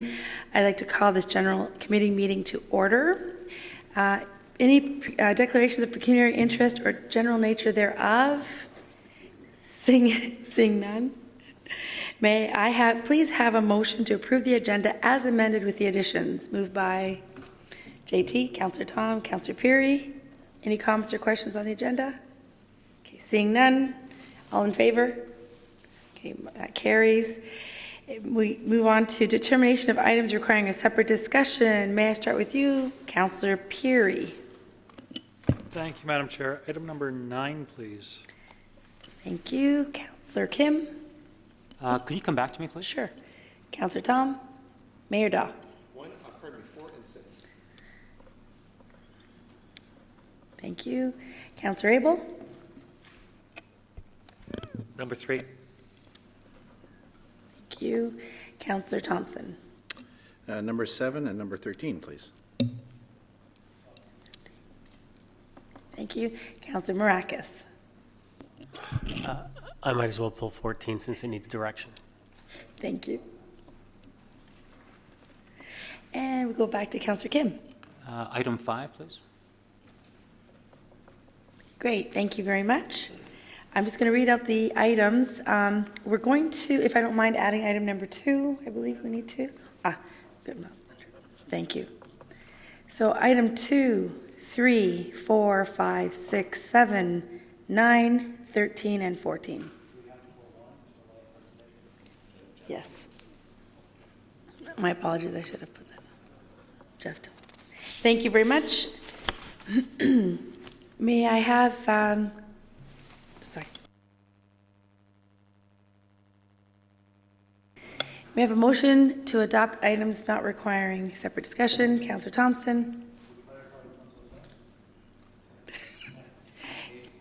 I'd like to call this general committee meeting to order. Any declarations of pecuniary interest or general nature thereof? Seeing none. May I please have a motion to approve the agenda as amended with the additions? Moved by JT, Councillor Tom, Councillor Peary. Any comments or questions on the agenda? Okay, seeing none. All in favor? Okay, that carries. We move on to determination of items requiring a separate discussion. May I start with you, Councillor Peary? Thank you, Madam Chair. Item number 9, please. Thank you. Councillor Kim? Could you come back to me, please? Sure. Councillor Tom? Mayor Daw? 4 and 6. Thank you. Councillor Abel? Number 3. Thank you. Councillor Thompson? Number 7 and number 13, please. Thank you. Councillor Maracas? I might as well pull 14 since it needs direction. Thank you. And we go back to Councillor Kim. Item 5, please. Great, thank you very much. I'm just going to read out the items. We're going to, if I don't mind adding item number 2, I believe we need to. Thank you. So item 2, 3, 4, 5, 6, 7, 9, 13, and 14. Yes. My apologies, I should have put that. Jeff. Thank you very much. May I have, sorry. May I have a motion to adopt items not requiring separate discussion? Councillor Thompson.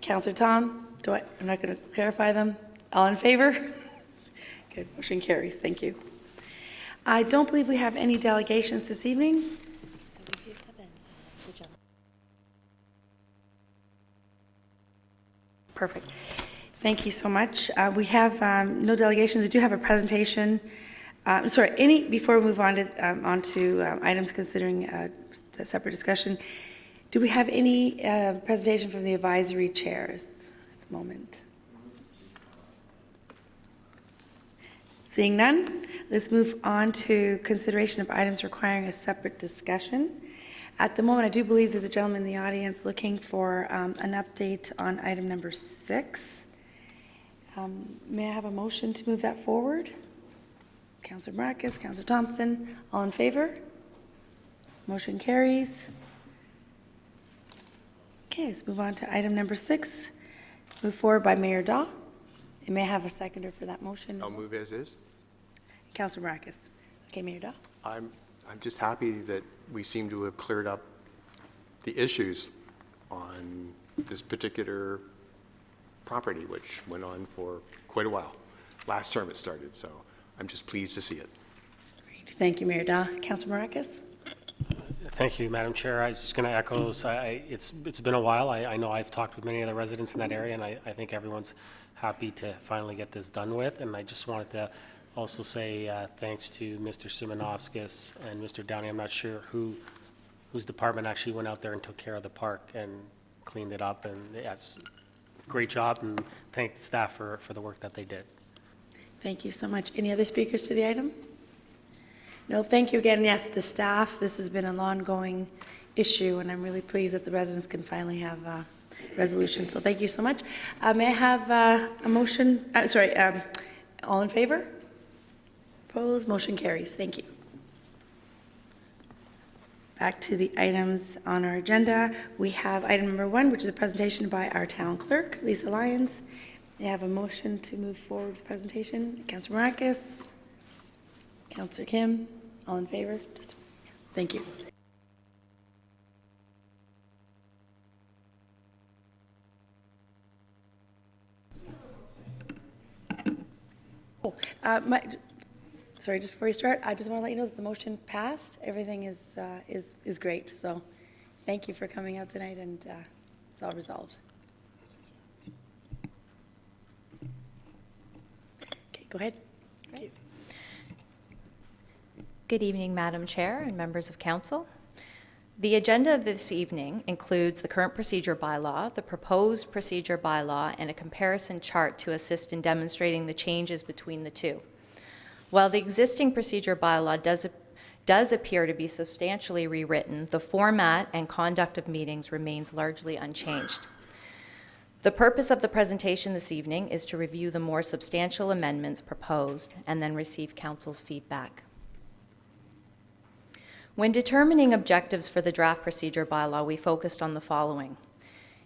Councillor Tom, I'm not going to clarify them. All in favor? Good, motion carries. Thank you. I don't believe we have any delegations this evening. So we do have the gentleman. Perfect. Thank you so much. We have no delegations. We do have a presentation. Before we move on to items considering the separate discussion, do we have any presentation from the advisory chairs at the moment? Seeing none, let's move on to consideration of items requiring a separate discussion. At the moment, I do believe there's a gentleman in the audience looking for an update on item number 6. May I have a motion to move that forward? Councillor Maracas, Councillor Thompson, all in favor? Motion carries. Okay, let's move on to item number 6. Move forward by Mayor Daw. You may I have a seconder for that motion. I'll move as is. Councillor Maracas. Okay, Mayor Daw. I'm just happy that we seem to have cleared up the issues on this particular property, which went on for quite a while. Last term it started, so I'm just pleased to see it. Great. Thank you, Mayor Daw. Councillor Maracas. Thank you, Madam Chair. I was just going to echo, it's been a while. I know I've talked with many of the residents in that area, and I think everyone's happy to finally get this done with. And I just wanted to also say thanks to Mr. Simonoskis and Mr. Downey. I'm not sure whose department actually went out there and took care of the park and cleaned it up. And yes, great job, and thank the staff for the work that they did. Thank you so much. Any other speakers to the item? No, thank you again. Yes, to staff. This has been an ongoing issue, and I'm really pleased that the residents can finally have a resolution. So thank you so much. May I have a motion? All in favor? Opposed? Motion carries. Thank you. Back to the items on our agenda. We have item number 1, which is a presentation by our town clerk, Lisa Lyons. May I have a motion to move forward with the presentation? Councillor Maracas, Councillor Kim, all in favor? Thank you. Sorry, just before we start, I just want to let you know that the motion passed. Everything is great. So thank you for coming out tonight, and it's all resolved. Okay, go ahead. Thank you. Good evening, Madam Chair and members of Council. The agenda of this evening includes the current procedure bylaw, the proposed procedure bylaw, and a comparison chart to assist in demonstrating the changes between the two. While the existing procedure bylaw does appear to be substantially rewritten, the format and conduct of meetings remains largely unchanged. The purpose of the presentation this evening is to review the more substantial amendments proposed and then receive Council's feedback. When determining objectives for the draft procedure bylaw, we focused on the following: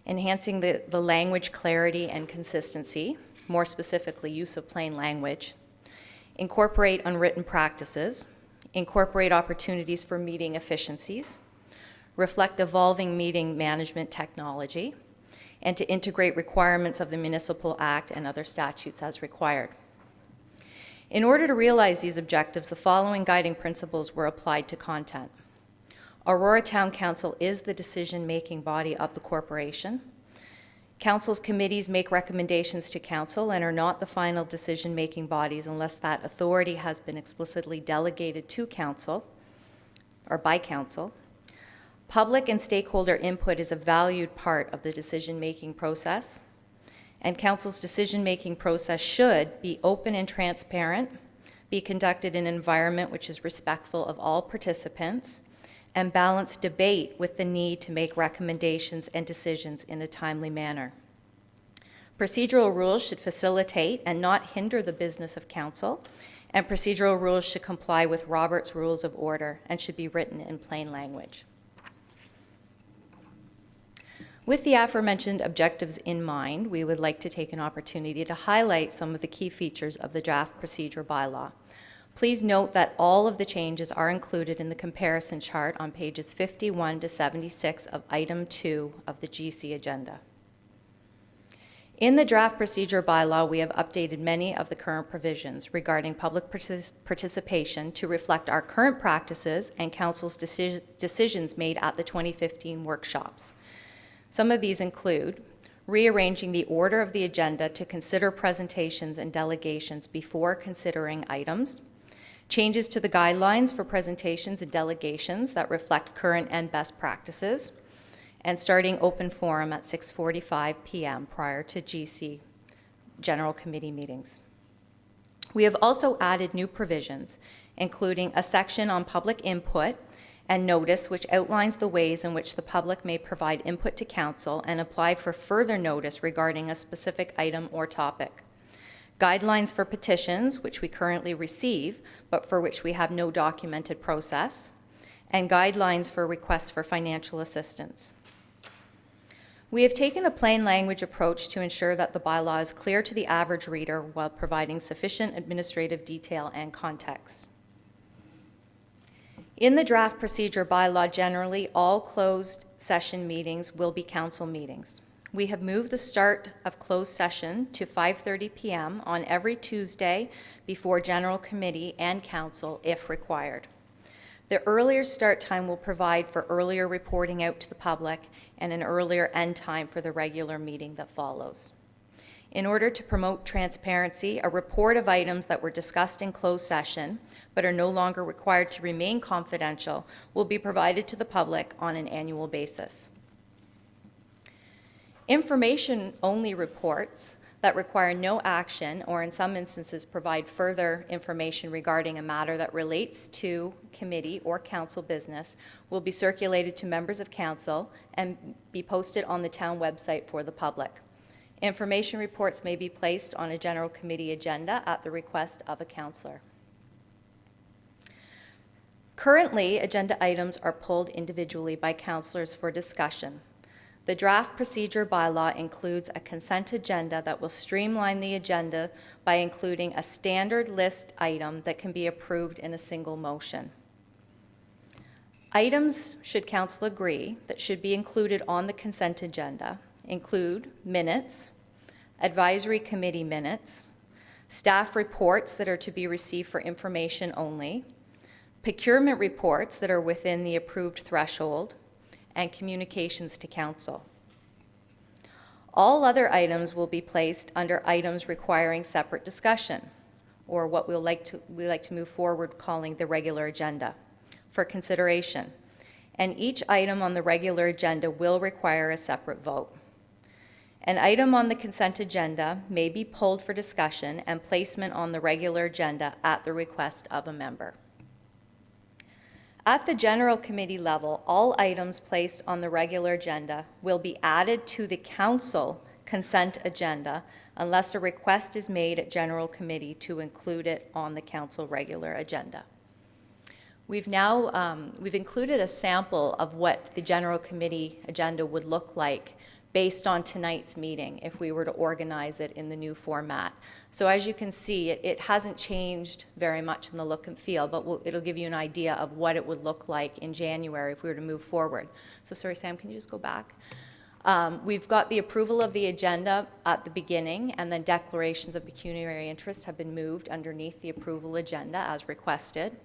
enhancing the language clarity and consistency, more specifically use of plain language, incorporate unwritten practices, incorporate opportunities for meeting efficiencies, reflect evolving meeting management technology, and to integrate requirements of the Municipal Act and other statutes as required. In order to realize these objectives, the following guiding principles were applied to content. Aurora Town Council is the decision-making body of the corporation. Council's committees make recommendations to Council and are not the final decision-making bodies unless that authority has been explicitly delegated to Council or by Council. Public and stakeholder input is a valued part of the decision-making process, and Council's decision-making process should be open and transparent, be conducted in an environment which is respectful of all participants, and balance debate with the need to make recommendations and decisions in a timely manner. Procedural rules should facilitate and not hinder the business of Council, and procedural rules should comply with Robert's Rules of Order and should be written in plain language. With the aforementioned objectives in mind, we would like to take an opportunity to highlight some of the key features of the draft procedure bylaw. Please note that all of the changes are included in the comparison chart on pages 51 to 76 of item 2 of the GC agenda. In the draft procedure bylaw, we have updated many of the current provisions regarding public participation to reflect our current practices and Council's decisions made at the 2015 workshops. Some of these include rearranging the order of the agenda to consider presentations and delegations before considering items, changes to the guidelines for presentations and delegations that reflect current and best practices, and starting open forum at 6:45 p.m. prior to GC General Committee meetings. We have also added new provisions, including a section on public input and notice, which outlines the ways in which the public may provide input to Council and apply for further notice regarding a specific item or topic. Guidelines for petitions, which we currently receive, but for which we have no documented process, and guidelines for requests for financial assistance. We have taken a plain language approach to ensure that the bylaw is clear to the average reader while providing sufficient administrative detail and context. In the draft procedure bylaw, generally, all closed session meetings will be Council meetings. We have moved the start of closed session to 5:30 p.m. on every Tuesday before General Committee and Council if required. The earlier start time will provide for earlier reporting out to the public and an earlier end time for the regular meeting that follows. In order to promote transparency, a report of items that were discussed in closed session but are no longer required to remain confidential will be provided to the public on an annual basis. Information-only reports that require no action or in some instances provide further information regarding a matter that relates to committee or council business will be circulated to members of council and be posted on the town website for the public. Information reports may be placed on a general committee agenda at the request of a councillor. Currently, agenda items are pulled individually by councillors for discussion. The draft procedure bylaw includes a consent agenda that will streamline the agenda by including a standard list item that can be approved in a single motion. Items, should council agree, that should be included on the consent agenda include minutes, advisory committee minutes, staff reports that are to be received for information only, procurement reports that are within the approved threshold, and communications to council. All other items will be placed under items requiring separate discussion, or what we like to move forward calling the regular agenda, for consideration. And each item on the regular agenda will require a separate vote. An item on the consent agenda may be pulled for discussion and placement on the regular agenda at the request of a member. At the General Committee level, all items placed on the regular agenda will be added to the Council consent agenda unless a request is made at General Committee to include it on the Council regular agenda. We've included a sample of what the General Committee agenda would look like based on tonight's meeting if we were to organize it in the new format. So as you can see, it hasn't changed very much in the look and feel, but it'll give you an idea of what it would look like in January if we were to move forward. So sorry, Sam, can you just go back? We've got the approval of the agenda at the beginning, and then declarations of pecuniary interest have been moved underneath the approval agenda as requested.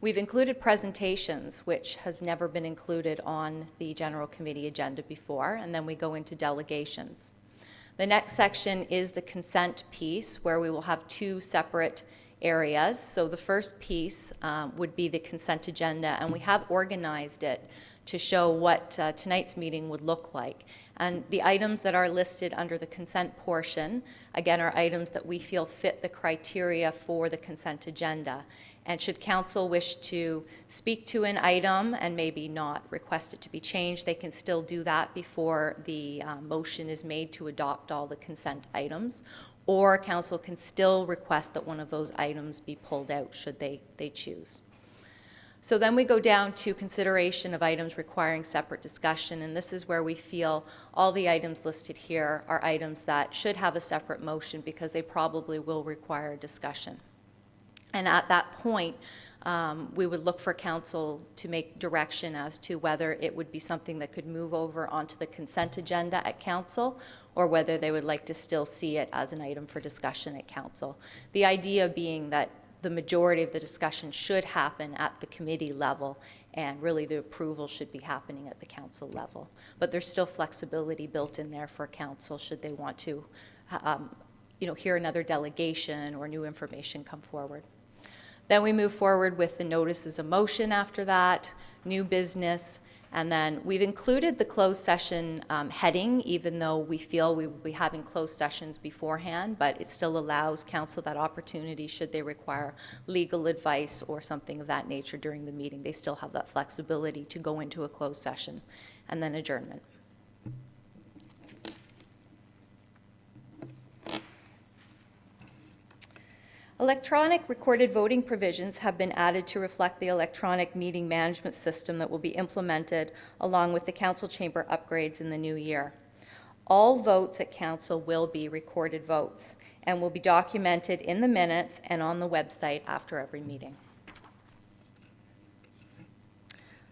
We've included presentations, which has never been included on the General Committee agenda before, and then we go into delegations. The next section is the consent piece, where we will have two separate areas. So the first piece would be the consent agenda, and we have organized it to show what tonight's meeting would look like. And the items that are listed under the consent portion, again, are items that we feel fit the criteria for the consent agenda. And should council wish to speak to an item and maybe not request it to be changed, they can still do that before the motion is made to adopt all the consent items. Or council can still request that one of those items be pulled out should they choose. So then we go down to consideration of items requiring separate discussion, and this is where we feel all the items listed here are items that should have a separate motion because they probably will require discussion. And at that point, we would look for council to make direction as to whether it would be something that could move over onto the consent agenda at council, or whether they would like to still see it as an item for discussion at council. The idea being that the majority of the discussion should happen at the committee level, and really the approval should be happening at the council level. But there's still flexibility built in there for council should they want to hear another delegation or new information come forward. Then we move forward with the notices of motion after that, new business, and then we've included the closed session heading, even though we feel we will be having closed sessions beforehand, but it still allows council that opportunity should they require legal advice or something of that nature during the meeting. They still have that flexibility to go into a closed session and then adjournment. Electronic recorded voting provisions have been added to reflect the electronic meeting management system that will be implemented along with the council chamber upgrades in the new year. All votes at council will be recorded votes and will be documented in the minutes and on the website after every meeting.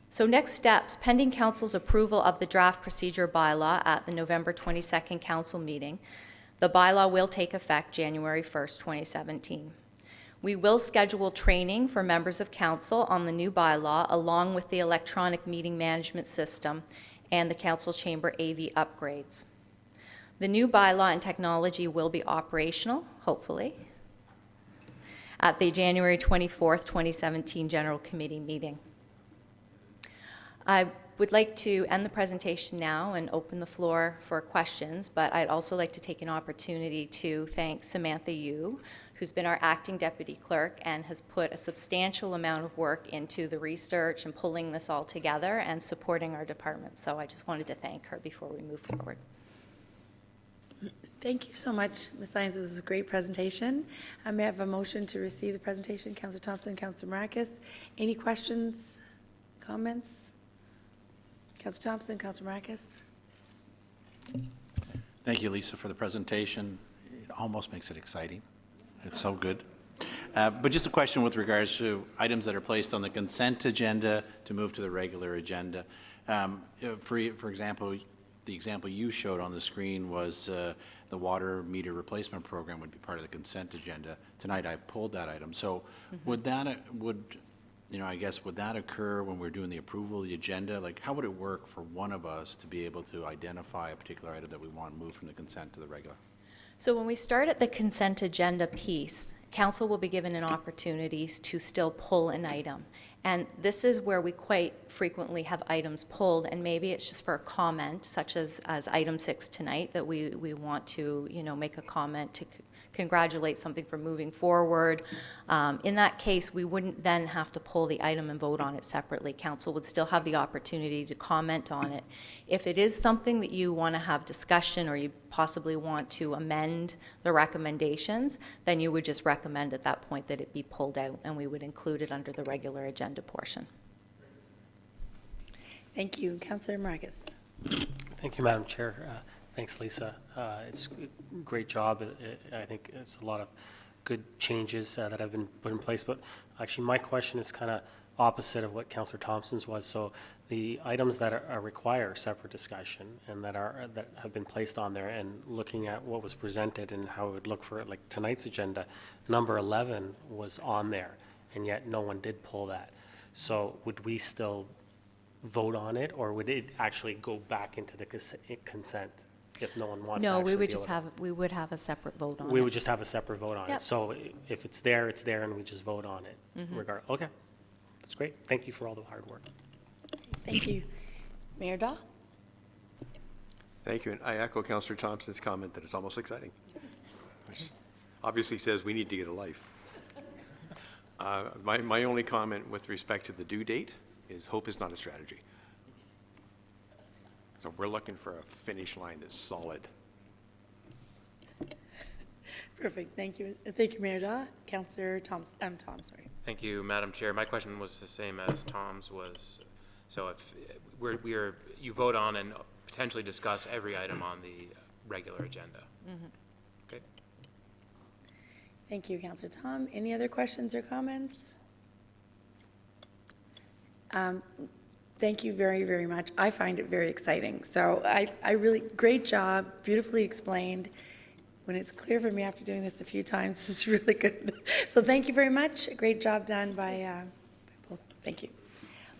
So next steps, pending council's approval of the draft procedure bylaw at the November 22nd council meeting, the bylaw will take effect January 1st, 2017. We will schedule training for members of council on the new bylaw along with the electronic meeting management system and the council chamber AV upgrades. The new bylaw and technology will be operational, hopefully, at the January 24th, 2017 General Committee meeting. I would like to end the presentation now and open the floor for questions, but I'd also like to take an opportunity to thank Samantha Yu, who's been our acting deputy clerk and has put a substantial amount of work into the research and pulling this all together and supporting our department. So I just wanted to thank her before we move forward. Thank you so much, Ms. Lyons. It was a great presentation. I may have a motion to receive the presentation. Councillor Thompson, Councillor Maracus. Any questions, comments? Councillor Thompson, Councillor Maracus. Thank you, Lisa, for the presentation. It almost makes it exciting. It's so good. But just a question with regards to items that are placed on the consent agenda to move to the regular agenda. For example, the example you showed on the screen was the water meter replacement program would be part of the consent agenda. Tonight I've pulled that item. So would that, I guess, would that occur when we're doing the approval of the agenda? Like, how would it work for one of us to be able to identify a particular item that we want to move from the consent to the regular? So when we start at the consent agenda piece, council will be given an opportunity to still pull an item. And this is where we quite frequently have items pulled, and maybe it's just for a comment, such as item 6 tonight, that we want to, make a comment to congratulate something for moving forward. In that case, we wouldn't then have to pull the item and vote on it separately. Council would still have the opportunity to comment on it. If it is something that you want to have discussion, or you possibly want to amend the recommendations, then you would just recommend at that point that it be pulled out, and we would include it under the regular agenda portion. Thank you. Councillor Marcus. Thank you, Madam Chair. Thanks, Lisa. It's a great job. I think it's a lot of good changes that have been put in place. But actually, my question is kind of opposite of what Councillor Thompson's was. So the items that require separate discussion and that have been placed on there, and looking at what was presented and how it would look for like tonight's agenda, number 11 was on there, and yet no one did pull that. So would we still vote on it, or would it actually go back into the consent if no one wants to No, actually we would deal just with it? we would have a separate vote on it. We would just have a separate vote on Yep. it. So if it's there, and we just vote on it. Okay, that's great. Thank you for all the hard work. Thank you. Mayor Dahl? Thank you, and I echo Councillor Thompson's comment that it's almost exciting, which obviously says we need to get a life. My only comment with respect to the due date is hope is not a strategy. So we're looking for a finish line that's solid. Perfect. Thank you. Thank you, Mayor Dahl. Councillor Tom, sorry. Thank you, Madam Chair. My question was the same as Tom's was, so if you vote on and potentially discuss every item on the regular agenda. Okay. Thank you, Councillor Tom. Any other questions or comments? Thank you very, very much. I find it very exciting. So I really, great job, beautifully explained. When it's clear for me after doing this a few times, this is really good. So thank you very much. Great job done by both. Thank you.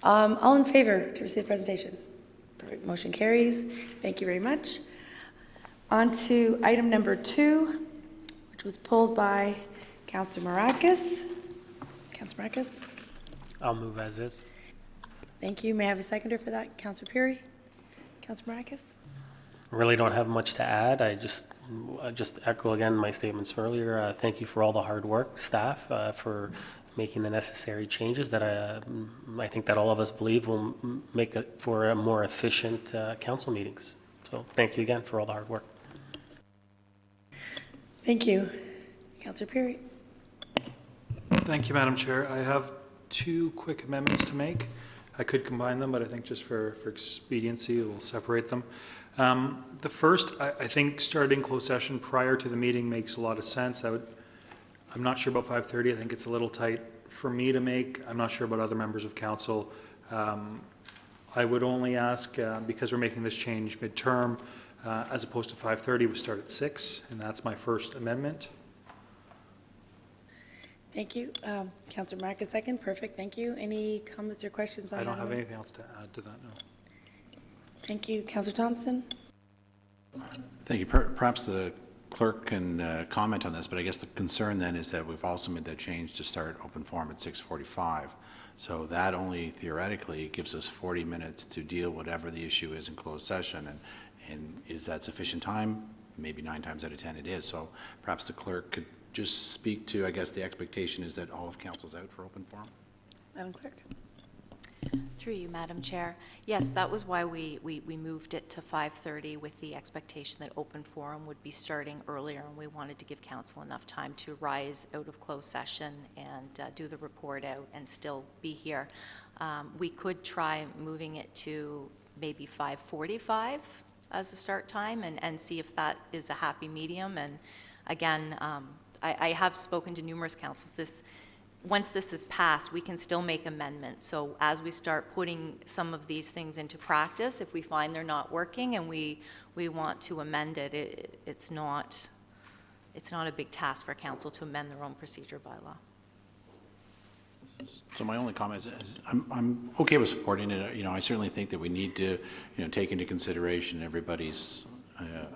All in favor to receive the presentation? Perfect. Motion carries. Thank you very much. On to item number 2, which was pulled by Councillor Marcus. Councillor Marcus? I'll move as is. Thank you. May I have a seconder for that? Councillor Peary? Councillor Marcus? Really don't have much to add. I just echo again my statements earlier. Thank you for all the hard work, staff, for making the necessary changes that I think that all of us believe will make it for a more efficient council meetings. So thank you again for all the hard work. Thank you. Councillor Peary? Thank you, Madam Chair. I have 2 quick amendments to make. I could combine them, but I think just for expediency, we'll separate them. The first, I think starting closed session prior to the meeting makes a lot of sense. I'm not sure about 5:30. I think it's a little tight for me to make. I'm not sure about other members of council. I would only ask, because we're making this change midterm, as opposed to 5:30, we start at 6, and that's my first amendment. Thank you. Councillor Marcus, second. Perfect. Thank you. Any comments or questions on that? I don't have one? anything else to add to that, no. Thank you. Councillor Thompson? Thank you. Perhaps the clerk can comment on this, but I guess the concern then is that we've also made that change to start open forum at 6:45. So that only theoretically gives us 40 minutes to deal whatever the issue is in closed session. And is that sufficient time? Maybe 9 times out of 10 it is. So perhaps the clerk could just speak to, I guess the expectation is that all of council's out for open forum? Madam Clerk? Through you, Madam Chair. Yes, that was why we moved it to 5:30 with the expectation that open forum would be starting earlier, and we wanted to give council enough time to rise out of closed session and do the report out and still be here. We could try moving it to maybe 5:45 as a start time and see if that is a happy medium. And again, I have spoken to numerous councils. Once this is passed, we can still make amendments. So as we start putting some of these things into practice, if we find they're not working and we want to amend it, it's not a big task for council to amend their own procedure bylaw. So my only comment is I'm okay with supporting it. I certainly think that we need to, take into consideration everybody's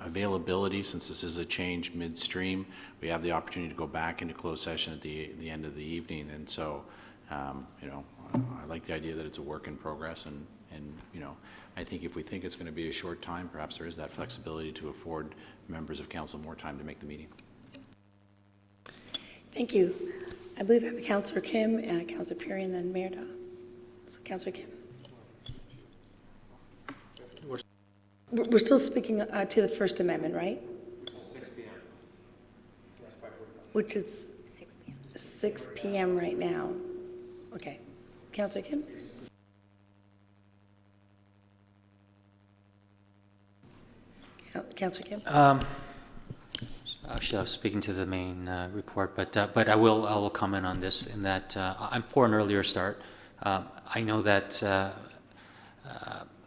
availability, since this is a change midstream, we have the opportunity to go back into closed session at the end of the evening. And so, you know, I like the idea that it's a work in progress, and you know, I think if we think it's going to be a short time, perhaps there is that flexibility to afford members of council more time to make the meeting. Thank you. I believe I have Councillor Kim, Councillor Perry, and then Mayor Daw. So Councillor Kim. We're still speaking to the First Amendment, right? 6 p.m. Which is 6 p.m. right now. Okay. Councillor Kim? Councillor Kim? Actually, I was speaking to the main report, but I will comment on this in that I'm for an earlier start. I know that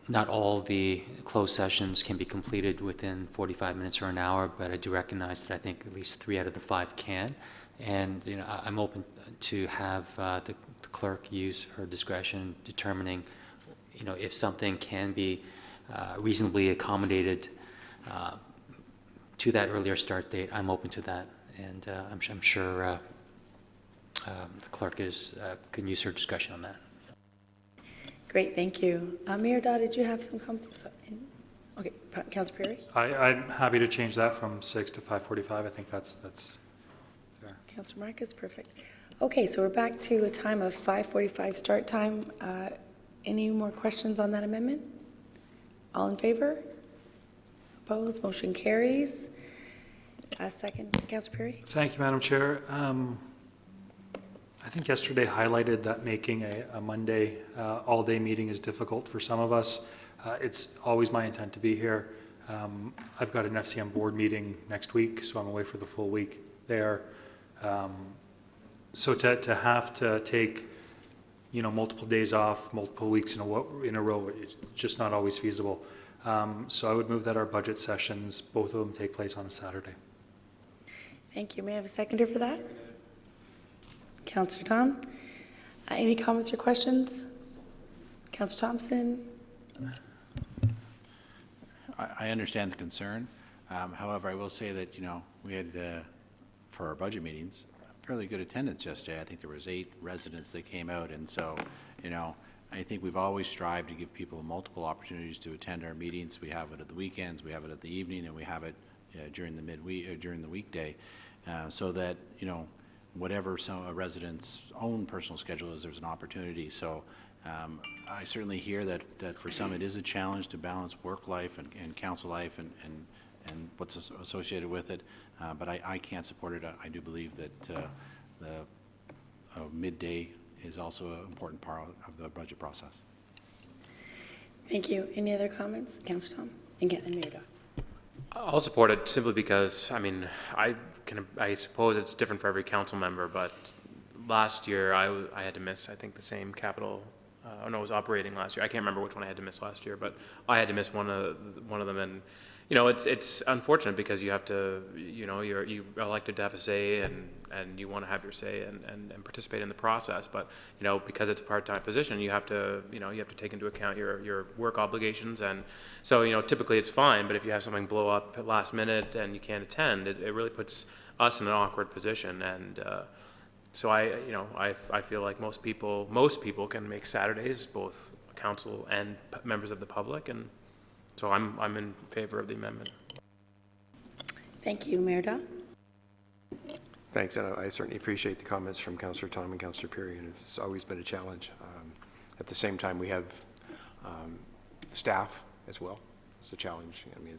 not all the closed sessions can be completed within 45 minutes or an hour, but I do recognize that I think at least 3 out of the 5 can. And you know, I'm open to have the clerk use her discretion determining, you know, if something can be reasonably accommodated to that earlier start date. I'm open to that, and I'm sure the clerk can use her discretion on that. Great, thank you. Mayor Daw, did you have some comments? Okay, Councillor Perry? I'm happy to change that from 6 to 5:45. I think that's fair. Councillor Marcus, perfect. Okay, so we're back to a time of 5:45 start time. Any more questions on that amendment? All in favor? Opposed? Motion carries. Second, Councillor Perry? Thank you, Madam Chair. I think yesterday highlighted that making a Monday all-day meeting is difficult for some of us. It's always my intent to be here. I've got an FCM board meeting next week, so I'm away for the full week there. So to have to take, you know, multiple days off, multiple weeks in a row, it's just not always feasible. So I would move that our budget sessions, both of them, take place on a Saturday. Thank you. May I have a seconder for that? Councillor Tom? Any comments or questions? Councillor Thompson? I understand the concern. However, I will say that, you know, we had, for our budget meetings, fairly good attendance yesterday. I think there was 8 residents that came out, and so, you know, I think we've always strived to give people multiple opportunities to attend our meetings. We have it at the weekends, we have it at the evening, and we have it during the midweek, during the weekday, so that, you know, whatever a resident's own personal schedule is, there's an opportunity. So I certainly hear that for some it is a challenge to balance work life and council life and what's associated with it, but I can't support it. I do believe that the midday is also an important part of the budget process. Thank you. Any other comments? Councillor Tom? And Mayor Daw. I'll support it simply because, I mean, I suppose it's different for every council member, but last year I had to miss, I think, the same capital, no, it was operating last year. I can't remember which one I had to miss last year, but I had to miss one of them. And, you know, it's unfortunate because you have to, you know, you elected to have a say and you want to have your say and participate in the process. But, you know, because it's a part-time position, you have to, you know, you have to take into account your work obligations. And so, you know, typically it's fine, but if you have something blow up at last minute and you can't attend, it really puts us in an awkward position. And so I feel like most people can make Saturdays, both council and members of the public, and so I'm in favor of the amendment. Thank you. Mayor Daw? Thanks, and I certainly appreciate the comments from Councillor Tom and Councillor Perry, and it's always been a challenge. At the same time, we have staff as well. It's a challenge. I mean,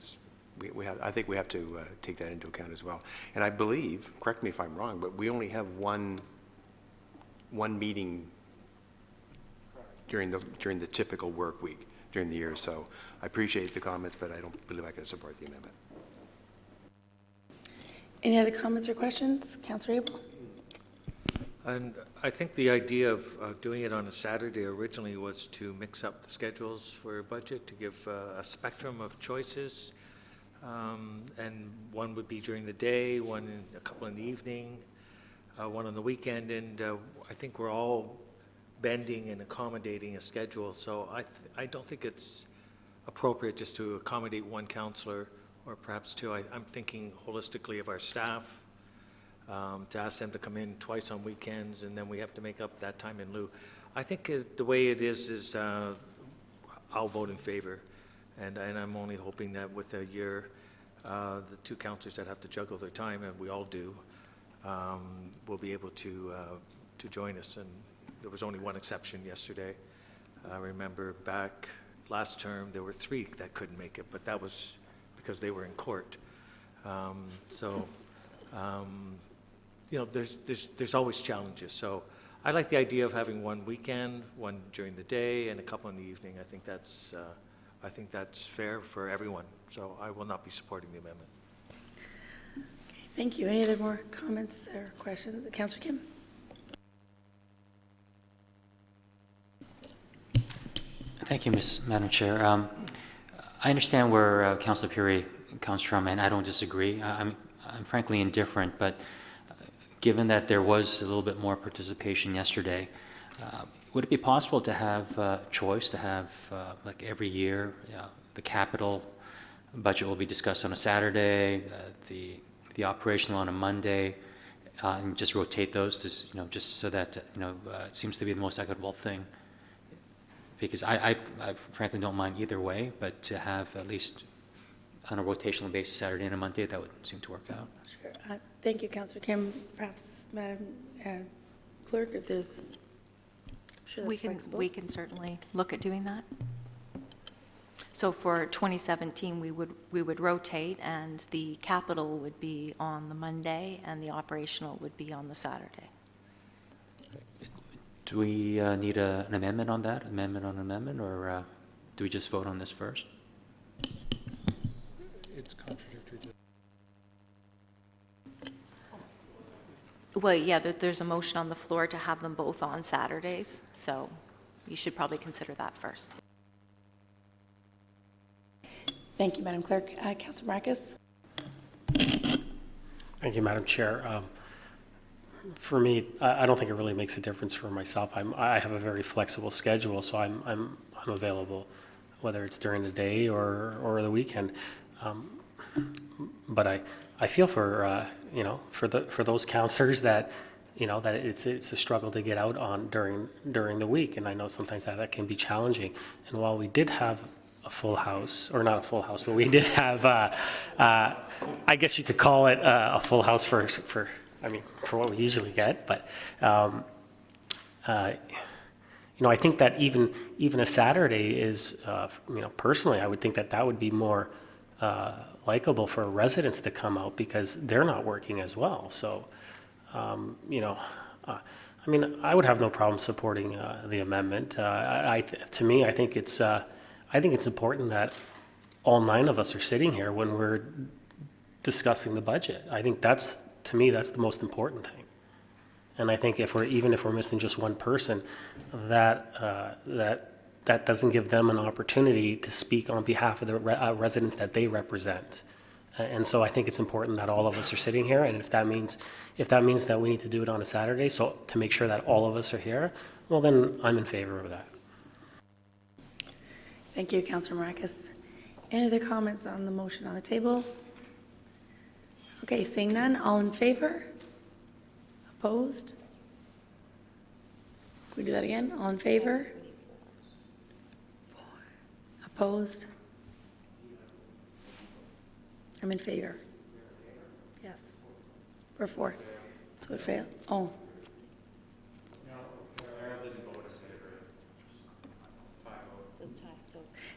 I think we have to take that into account as well. And I believe, correct me if I'm wrong, but we only have one meeting during the typical work week during the year. So I appreciate the comments, but I don't believe I can support the amendment. Any other comments or questions? Councillor Abel? And I think the idea of doing it on a Saturday originally was to mix up the schedules for a budget, to give a spectrum of choices. And one would be during the day, a couple in the evening, one on the weekend. And I think we're all bending and accommodating a schedule. So I don't think it's appropriate just to accommodate one councillor or perhaps two. I'm thinking holistically of our staff, to ask them to come in twice on weekends, and then we have to make up that time in lieu. I think the way it is I'll vote in favor, and I'm only hoping that with a year, the two councillors that have to juggle their time, and we all do, will be able to join us. And there was only one exception yesterday. I remember back last term, there were 3 that couldn't make it, but that was because they were in court. You know, there's always challenges. So I like the idea of having one weekend, one during the day, and a couple in the evening. I think that's fair for everyone. So I will not be supporting the amendment. Okay, thank you. Any other more comments or questions? Councillor Kim? Thank you, Madam Chair. I understand where Councillor Puri comes from, and I don't disagree. I'm frankly indifferent, but given that there was a little bit more participation yesterday, would it be possible to have choice, to have like every year, the capital budget will be discussed on a Saturday, the operational on a Monday, and just rotate those, just so that it seems to be the most equitable thing. Because I frankly don't mind either way, but to have at least on a rotational basis Saturday and a Monday, that would seem to work out. Sure. Thank you, Councillor Kim. Perhaps, Madam Clerk, if there's, I'm sure that's flexible. We can certainly look at doing that. So for 2017, we would rotate, and the capital would be on the Monday, and the operational would be on the Saturday. Do we need an amendment on that, amendment on amendment, or do we just vote on this first? It's contradictory to... Well, yeah, there's a motion on the floor to have them both on Saturdays, so you should probably consider that first. Thank you, Madam Clerk. Councillor Marcus? Thank you, Madam Chair. For me, I don't think it really makes a difference for myself. I have a very flexible schedule, so I'm available, whether it's during the day or the weekend. But I feel for for those councillors that that it's a struggle to get out on during the week, and I know sometimes that can be challenging. And while we did have a full house, or not a full house, but we did have I guess you could call it a full house for what we usually get, but I think that even a Saturday is, personally, I would think that would be more likable for residents to come out because they're not working as well. So, I would have no problem supporting the amendment. To me, I think it's important that all 9 of us are sitting here when we're discussing the budget. I think to me, that's the most important thing. And I think even if we're missing just one person, that doesn't give them an opportunity to speak on behalf of the residents that they represent. And so I think it's important that all of us are sitting here. And if that means that we need to do it on a Saturday, so to make sure that all of us are here, well, then I'm in favor of that. Thank you, Councillor Marcus. Any other comments on the motion on the table? Okay, seeing none, all in favor? Opposed? Can we do that again? All in favor? Opposed? I'm in favor. Yes. We're 4. So it failed. Oh.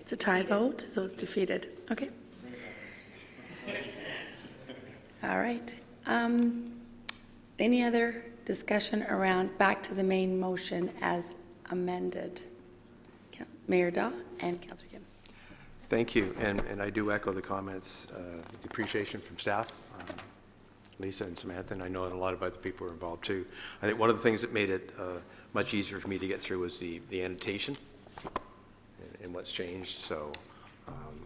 It's a tie vote, so it's defeated. Okay. All right. Any other discussion around back to the main motion as amended? Mayor Daw and Councillor Kim. Thank you, and I do echo the comments, the appreciation from staff, Lisa and Samantha, and I know a lot of other people were involved too. I think one of the things that made it much easier for me to get through was the annotation and what's changed. So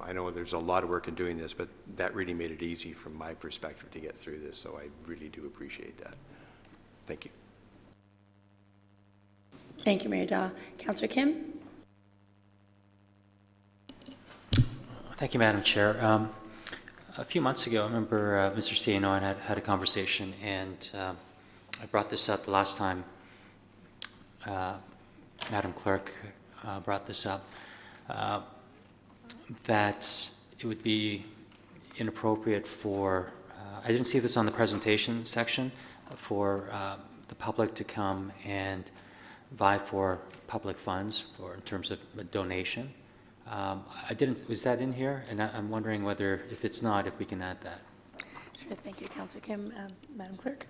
I know there's a lot of work in doing this, but that really made it easy from my perspective to get through this, so I really do appreciate that. Thank you. Thank you, Mayor Daw. Councillor Kim? Thank you, Madam Chair. A few months ago, I remember Mr. Ciano and I had a conversation, and I brought this up the last time Madam Clerk brought this up, that it would be inappropriate for, I didn't see this on the presentation section, for the public to come and vie for public funds for in terms of a donation. I didn't, was that in here? And I'm wondering whether, if it's not, if we can add that. Sure, thank you, Councillor Kim. Madam Clerk?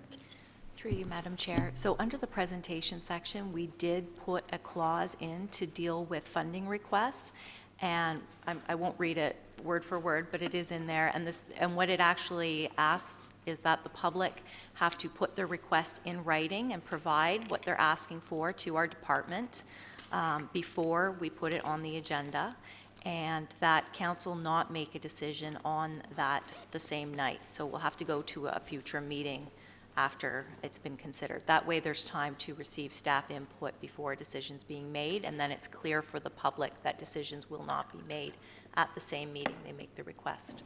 Through you, Madam Chair. So under the presentation section, we did put a clause in to deal with funding requests, and I won't read it word for word, but it is in there. And what it actually asks is that the public have to put their request in writing and provide what they're asking for to our department before we put it on the agenda, and that council not make a decision on that the same night. So we'll have to go to a future meeting after it's been considered. That way there's time to receive staff input before a decision's being made, and then it's clear for the public that decisions will not be made at the same meeting they make the request.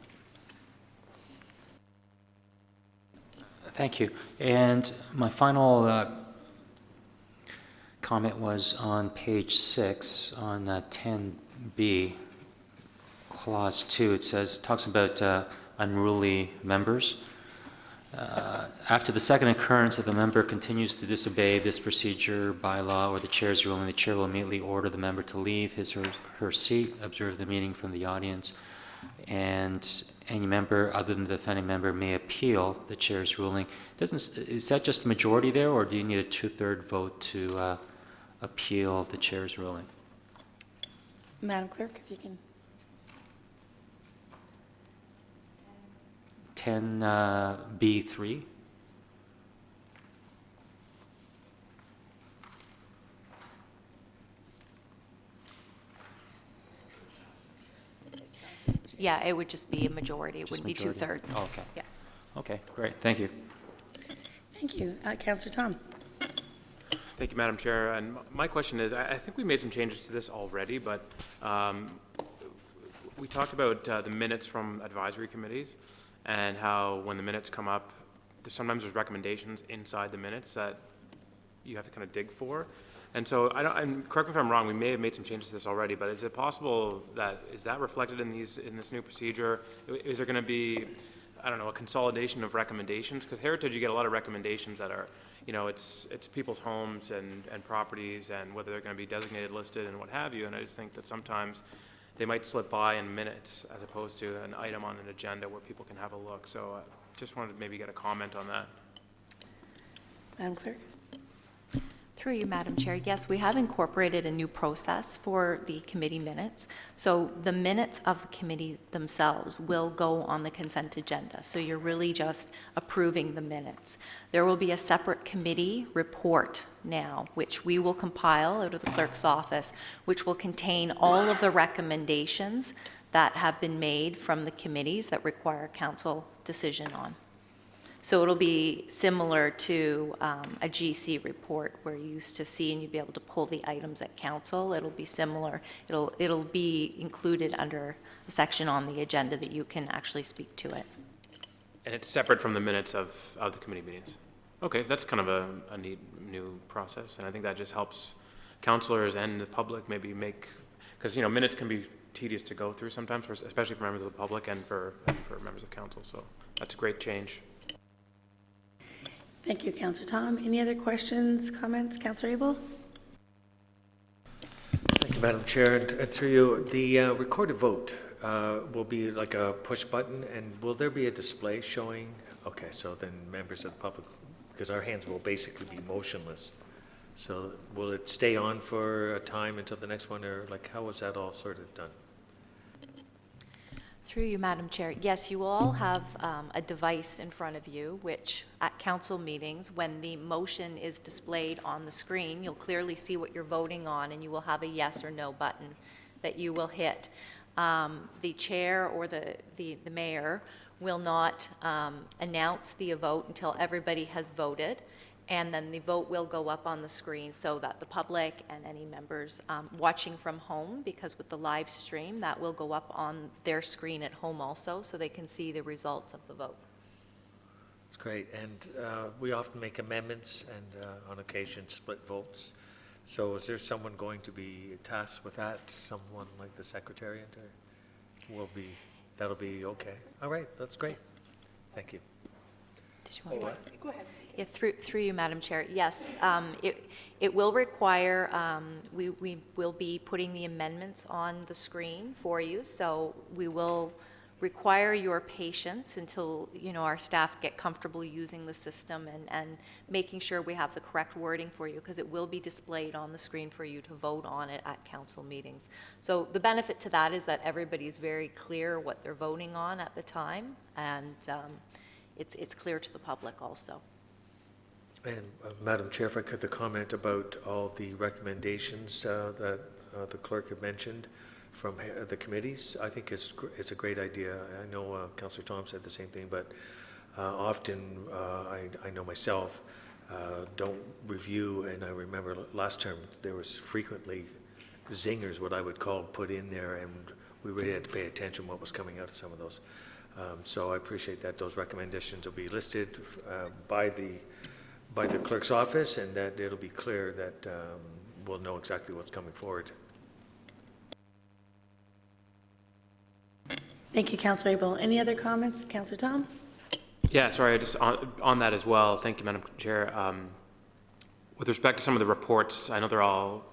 Thank you. And my final comment was on page 6 on 10B, clause 2. It says, talks about unruly members. After the second occurrence, if a member continues to disobey this procedure, bylaw, or the chair's ruling, the chair will immediately order the member to leave his or her seat, observe the meeting from the audience, and any member other than the offending member may appeal the chair's ruling. Is that just a majority there, or do you need a 2/3 vote to appeal the chair's ruling? Madam Clerk, if you can. 10B3. Yeah, it would just be a majority. It Just wouldn't be majority. 2/3. Oh, okay. Yeah. Okay, great. Thank you. Thank you. Councillor Tom? Thank you, Madam Chair. And my question is, I think we made some changes to this already, but we talked about the minutes from advisory committees and how when the minutes come up, sometimes there's recommendations inside the minutes that you have to kind of dig for. And so, and correct me if I'm wrong, we may have made some changes to this already, but is it possible that, is that reflected in this new procedure? Is there going to be, I don't know, a consolidation of recommendations? Because Heritage, you get a lot of recommendations that are, you know, it's people's homes and properties and whether they're going to be designated, listed, and what have you. And I just think that sometimes they might slip by in minutes as opposed to an item on an agenda where people can have a look. So just wanted to maybe get a comment on that. Madam Clerk? Through you, Madam Chair. Yes, we have incorporated a new process for the committee minutes. So the minutes of the committee themselves will go on the consent agenda. So you're really just approving the minutes. There will be a separate committee report now, which we will compile out of the clerk's office, which will contain all of the recommendations that have been made from the committees that require council decision on. So it'll be similar to a GC report where you used to see and you'd be able to pull the items at council. It'll be similar. It'll be included under a section on the agenda that you can actually speak to it. And it's separate from the minutes of the committee meetings. Okay, that's kind of a neat new process, and I think that just helps councilors and the public maybe make, because, you know, minutes can be tedious to go through sometimes, especially for members of the public and for members of council, so that's a great change. Thank you, Councillor Tom. Any other questions, comments? Councillor Abel? Thank you, Madam Chair. And through you, the recorded vote will be like a push button, and will there be a display showing? Okay, so then members of the public, because our hands will basically be motionless. So will it stay on for a time until the next one, or like how is that all sort of done? Through you, Madam Chair. Yes, you all have a device in front of you, which at council meetings, when the motion is displayed on the screen, you'll clearly see what you're voting on, and you will have a yes or no button that you will hit. The chair or the mayor will not announce the vote until everybody has voted, And then the vote will go up on the screen so that the public and any members watching from home, because with the live stream, that will go up on their screen at home also, so they can see the results of the vote. That's great. And we often make amendments and on occasion split votes. So is there someone going to be tasked with that? Someone like the secretariat, or that'll be okay? All right, that's great. Thank you. Did you want to go ahead? Yeah, through you, Madam Chair. Yes, it will require, we will be putting the amendments on the screen for you, so we will require your patience until, our staff get comfortable using the system and making sure we have the correct wording for you, because it will be displayed on the screen for you to vote on it at council meetings. So the benefit to that is that everybody's very clear what they're voting on at the time, and it's clear to the public also. And Madam Chair, if I could, the comment about all the recommendations that the clerk had mentioned from the committees, I think it's a great idea. I know Councillor Tom said the same thing, but often I know myself don't review, and I remember last term there was frequently zingers, what I would call, put in there, and we really had to pay attention what was coming out of some of those. So I appreciate that those recommendations will be listed by the clerk's office, and that it'll be clear that we'll know exactly what's coming forward. Thank you, Councillor Abel. Any other comments? Councillor Tom? Yeah, sorry, just on that as well. Thank you, Madam Chair. With respect to some of the reports, I know they're all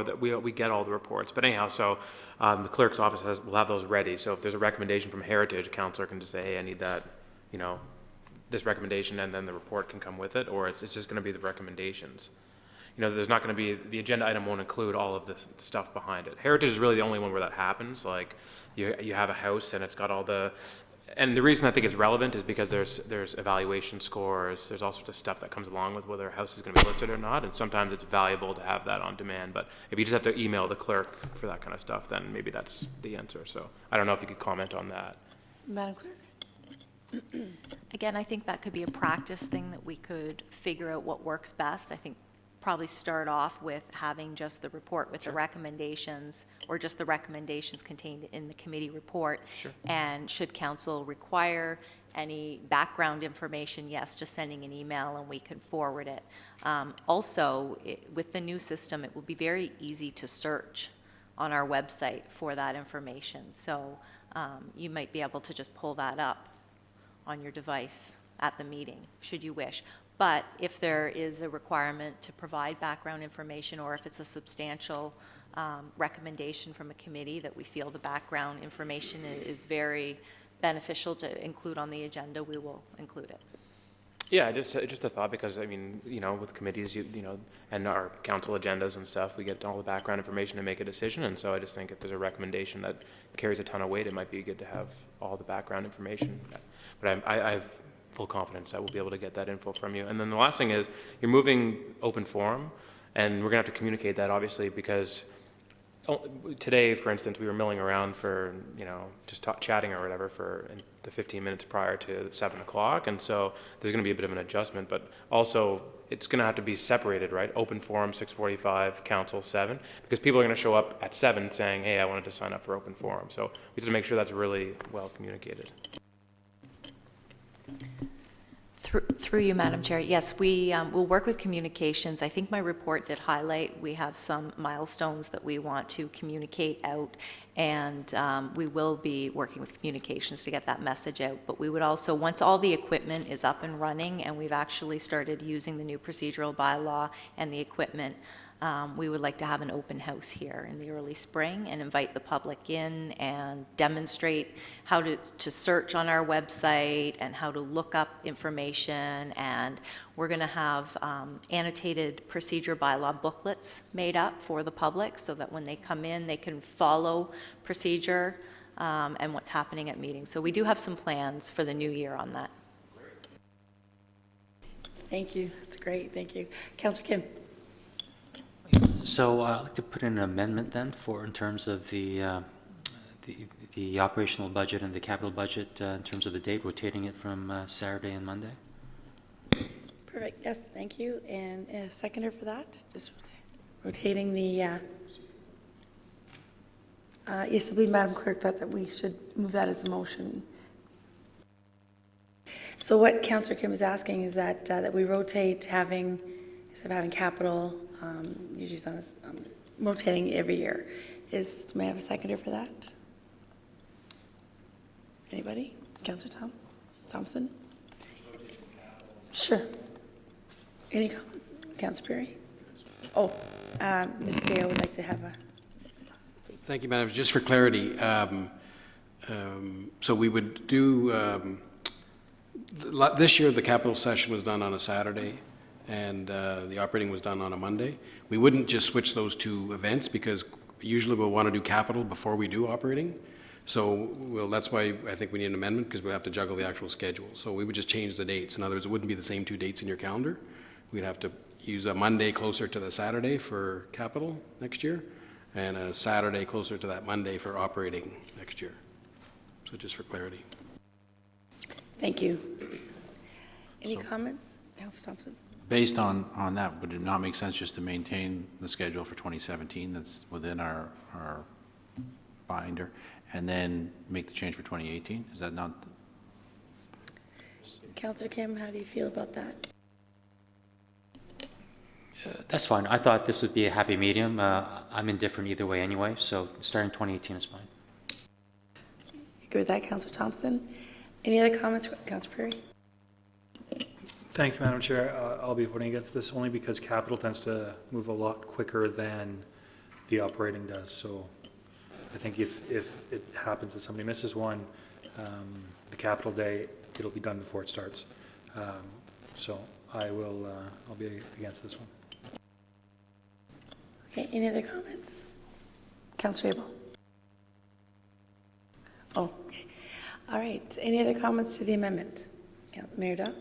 that we get all the reports, but anyhow, so the clerk's office will have those ready. So if there's a recommendation from Heritage, a councillor can just say, hey, I need that, this recommendation, and then the report can come with it, or it's just going to be the recommendations. There's not going to be, the agenda item won't include all of this stuff behind it. Heritage is really the only one where that happens. Like you have a house and it's got all the, and the reason I think it's relevant is because there's evaluation scores, there's all sorts of stuff that comes along with whether a house is going to be listed or not, and sometimes it's valuable to have that on demand. But if you just have to email the clerk for that kind of stuff, then maybe that's the answer. So I don't know if you could comment on that. Madam Clerk? Again, I think that could be a practice thing that we could figure out what works best. I think probably start off with having just the report with the recommendations, or just the recommendations contained in the committee report. Sure. And should council require any background information, yes, just sending an email and we can forward it. Also, with the new system, it will be very easy to search on our website for that information. So you might be able to just pull that up on your device at the meeting, should you wish. But if there is a requirement to provide background information, or if it's a substantial recommendation from a committee that we feel the background information is very beneficial to include on the agenda, we will include it. Yeah, just a thought, because I mean, with committees, and our council agendas and stuff, we get all the background information to make a decision. And so I just think if there's a recommendation that carries a ton of weight, it might be good to have all the background information. But I have full confidence that we'll be able to get that info from you. And then the last thing is, you're moving open forum, and we're gonna have to communicate that, obviously, because today, for instance, we were milling around for, just chatting or whatever for the 15 minutes prior to 7 o'clock. And so there's going to be a bit of an adjustment, but also it's going to have to be separated, right? Open forum, 6:45, council, 7, because people are going to show up at 7 saying, hey, I wanted to sign up for open forum. So we have to make sure that's really well communicated. Through you, Madam Chair. Yes, we will work with communications. I think my report did highlight we have some milestones that we want to communicate out, and we will be working with communications to get that message out. But we would also, once all the equipment is up and running and we've actually started using the new procedural bylaw and the equipment, we would like to have an open house here in the early spring and invite the public in and demonstrate how to search on our website and how to look up information. And we're going to have annotated procedure bylaw booklets made up for the public so that when they come in, they can follow procedure and what's happening at meetings. So we do have some plans for the new year on that. Thank you. That's great. Thank you. Councillor Kim? So I'd like to put in an amendment then in terms of the operational budget and the capital budget in terms of the date, rotating it from Saturday and Monday. Perfect, yes, thank you. And a seconder for that? Just rotating the, yes, I believe Madam Clerk thought that we should move that as a motion. So what Councillor Kim is asking is that, that we rotate having, instead of having capital, usually it's on rotating every year. May I have a seconder for that? Anybody? Councillor Thompson? Sure. Any comments? Councillor Perry? Oh, Ms. Seo would like to have a speak. Thank you, Madam. Just for clarity, so we would do, this year the capital session was done on a Saturday and the operating was done on a Monday. We wouldn't just switch those two events because usually we'll want to do capital before we do operating. So that's why I think we need an amendment because we have to juggle the actual schedule. So we would just change the dates. In other words, it wouldn't be the same 2 dates in your calendar. We'd have to use a Monday closer to the Saturday for capital next year and a Saturday closer to that Monday for operating next year. So just for clarity. Thank you. Any comments? Councillor Thompson? Based on that, would it not make sense just to maintain the schedule for 2017 that's within our binder and then make the change for 2018? Is that not? Councillor Kim, how do you feel about that? That's fine. I thought this would be a happy medium. I'm indifferent either way anyway, so starting 2018 is fine. You agree with that, Councillor Thompson? Any other comments, Councillor Perry? Thank you, Madam Chair. I'll be voting against this only because capital tends to move a lot quicker than the operating does. So I think if it happens that somebody misses one, the capital day, it'll be done before it starts. So I'll be against this one. Okay, any other comments? Councillor Abel? Oh, okay. All right. Any other comments to the amendment? Mayor Dow?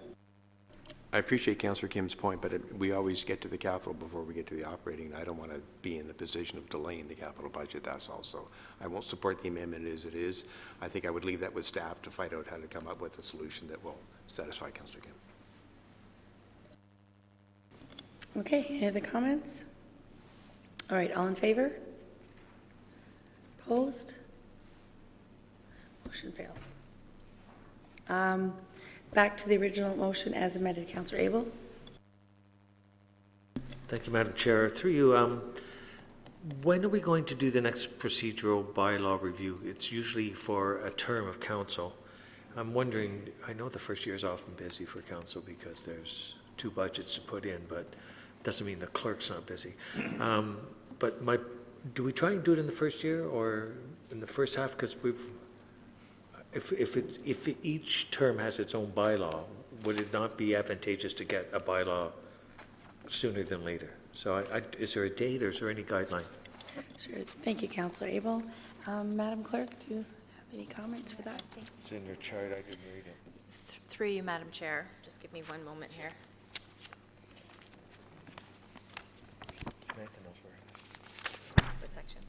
I appreciate Councillor Kim's point, but we always get to the capital before we get to the operating. I don't want to be in the position of delaying the capital budget, that's all. So I won't support the amendment as it is. I think I would leave that with staff to find out how to come up with a solution that will satisfy Councillor Kim. Okay, any other comments? All right, all in favor? Opposed? Motion fails. Back to the original motion as amended. Councillor Abel? Thank you, Madam Chair. Through you, when are we going to do the next procedural bylaw review? It's usually for a term of council. I'm wondering, I know the first year is often busy for council because there's 2 budgets to put in, but doesn't mean the clerk's not busy. Do we try and do it in the first year or in the first half? Because if each term has its own bylaw, would it not be advantageous to get a bylaw sooner than later? So is there a date or is there any guideline? Sure. Thank you, Councillor Abel. Madam Clerk, do you have any comments for that? It's in your chart, I didn't read it. Through you, Madam Chair. Just give me one moment here. Samantha knows where it is. What section?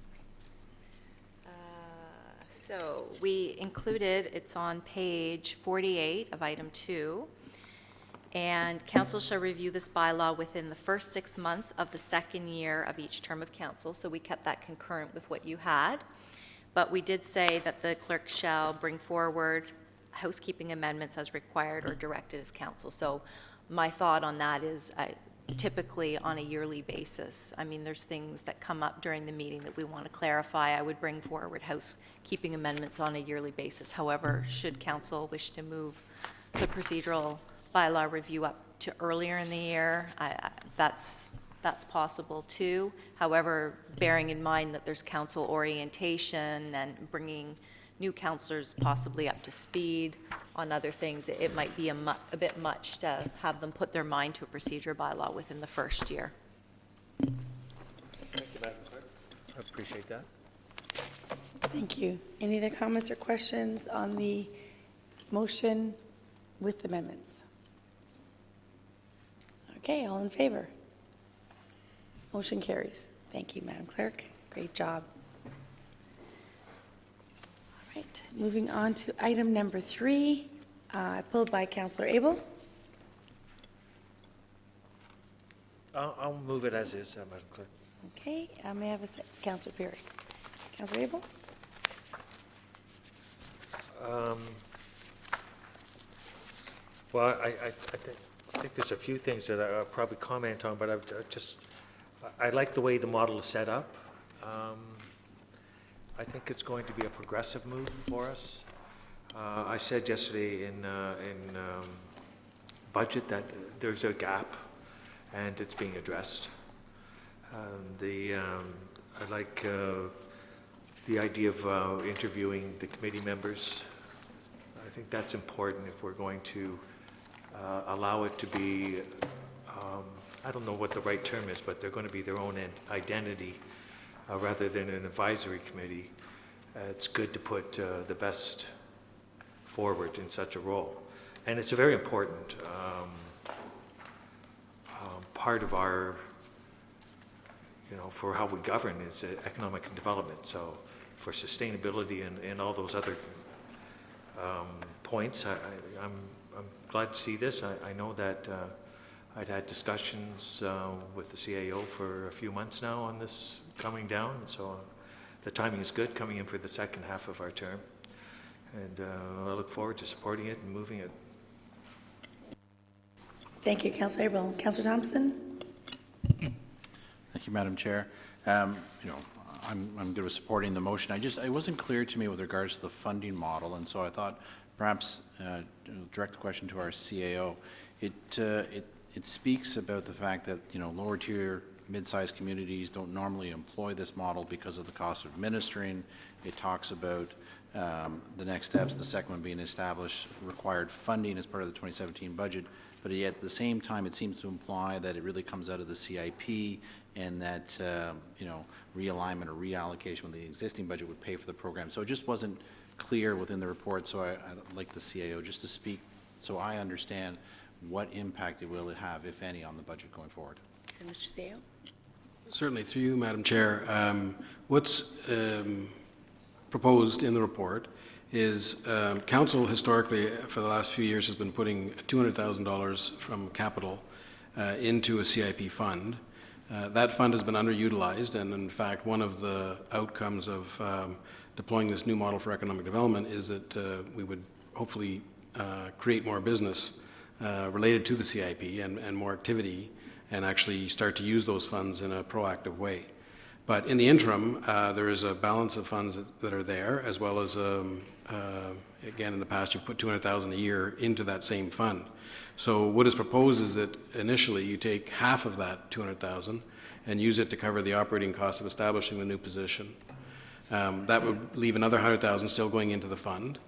So we included, it's on page 48 of item 2, and council shall review this bylaw within the first 6 months of the second year of each term of council. So we kept that concurrent with what you had, but we did say that the clerk shall bring forward housekeeping amendments as required or directed as council. So my thought on that is typically on a yearly basis. I mean, there's things that come up during the meeting that we want to clarify. I would bring forward housekeeping amendments on a yearly basis. However, should council wish to move the procedural bylaw review up to earlier in the year, that's possible too. However, bearing in mind that there's council orientation and bringing new councillors possibly up to speed on other things, it might be a bit much to have them put their mind to a procedure bylaw within the first year. Thank you, Madam Clerk. I appreciate that. Thank you. Any other comments or questions on the motion with amendments? Okay, all in favor? Motion carries. Thank you, Madam Clerk. Great job. All right, moving on to item number 3, pulled by Councillor Abel. I'll move it as is, Madam Clerk. Okay, may I have a second? Councillor Perry. Councillor Abel? Well, I think there's a few things that I'll probably comment on, but I like the way the model is set up. I think it's going to be a progressive move for us. I said yesterday in budget that there's a gap, and it's being addressed. I like the idea of interviewing the committee members. I think that's important if we're going to allow it to be, I don't know what the right term is, but they're going to be their own identity rather than an advisory committee. It's good to put the best forward in such a role. And it's a very important part of our, for how we govern is economic development. So for sustainability and all those other points, I'm glad to see this. I know that I'd had discussions with the CAO for a few months now on this coming down. So the timing is good, coming in for the second half of our term. And I look forward to supporting it and moving it. Thank you, Councillor Abel. Councillor Thompson? Thank you, Madam Chair. I'm good with supporting the motion. It wasn't clear to me with regards to the funding model, and so I thought perhaps direct the question to our CAO. It speaks about the fact that lower tier, mid-sized communities don't normally employ this model because of the cost of administering. It talks about the next steps. The second one being established required funding as part of the 2017 budget. But yet at the same time, it seems to imply that it really comes out of the CIP and that, realignment or reallocation of the existing budget would pay for the program. So it just wasn't clear within the report. So I'd like the CAO just to speak so I understand what impact it will have, if any, on the budget going forward. And Mr. CAO? Certainly, through you, Madam Chair. What's proposed in the report is council historically for the last few years has been putting $200,000 from capital into a CIP fund. That fund has been underutilized, and in fact one of the outcomes of deploying this new model for economic development is that we would hopefully create more business related to the CIP and more activity and actually start to use those funds in a proactive way. But in the interim, there is a balance of funds that are there, as well as, again, in the past, you've put $200,000 a year into that same fund. So what is proposed is that initially you take half of that $200,000 and use it to cover the operating costs of establishing the new position. That would leave another $100,000 still going into the fund.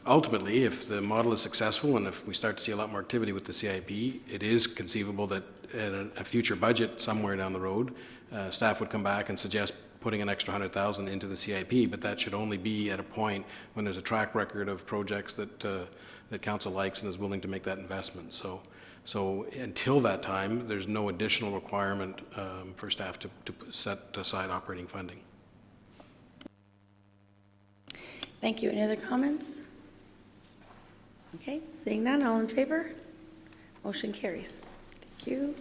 Ultimately, if the model is successful and if we start to see a lot more activity with the CIP, it is conceivable that in a future budget somewhere down the road, staff would come back and suggest putting an extra $100,000 into the CIP, but that should only be at a point when there's a track record of projects that that council likes and is willing to make that investment. So until that time, there's no additional requirement for staff to set aside operating funding. Thank you. Any other comments? Okay, seeing none, all in favor? Motion carries. Thank you.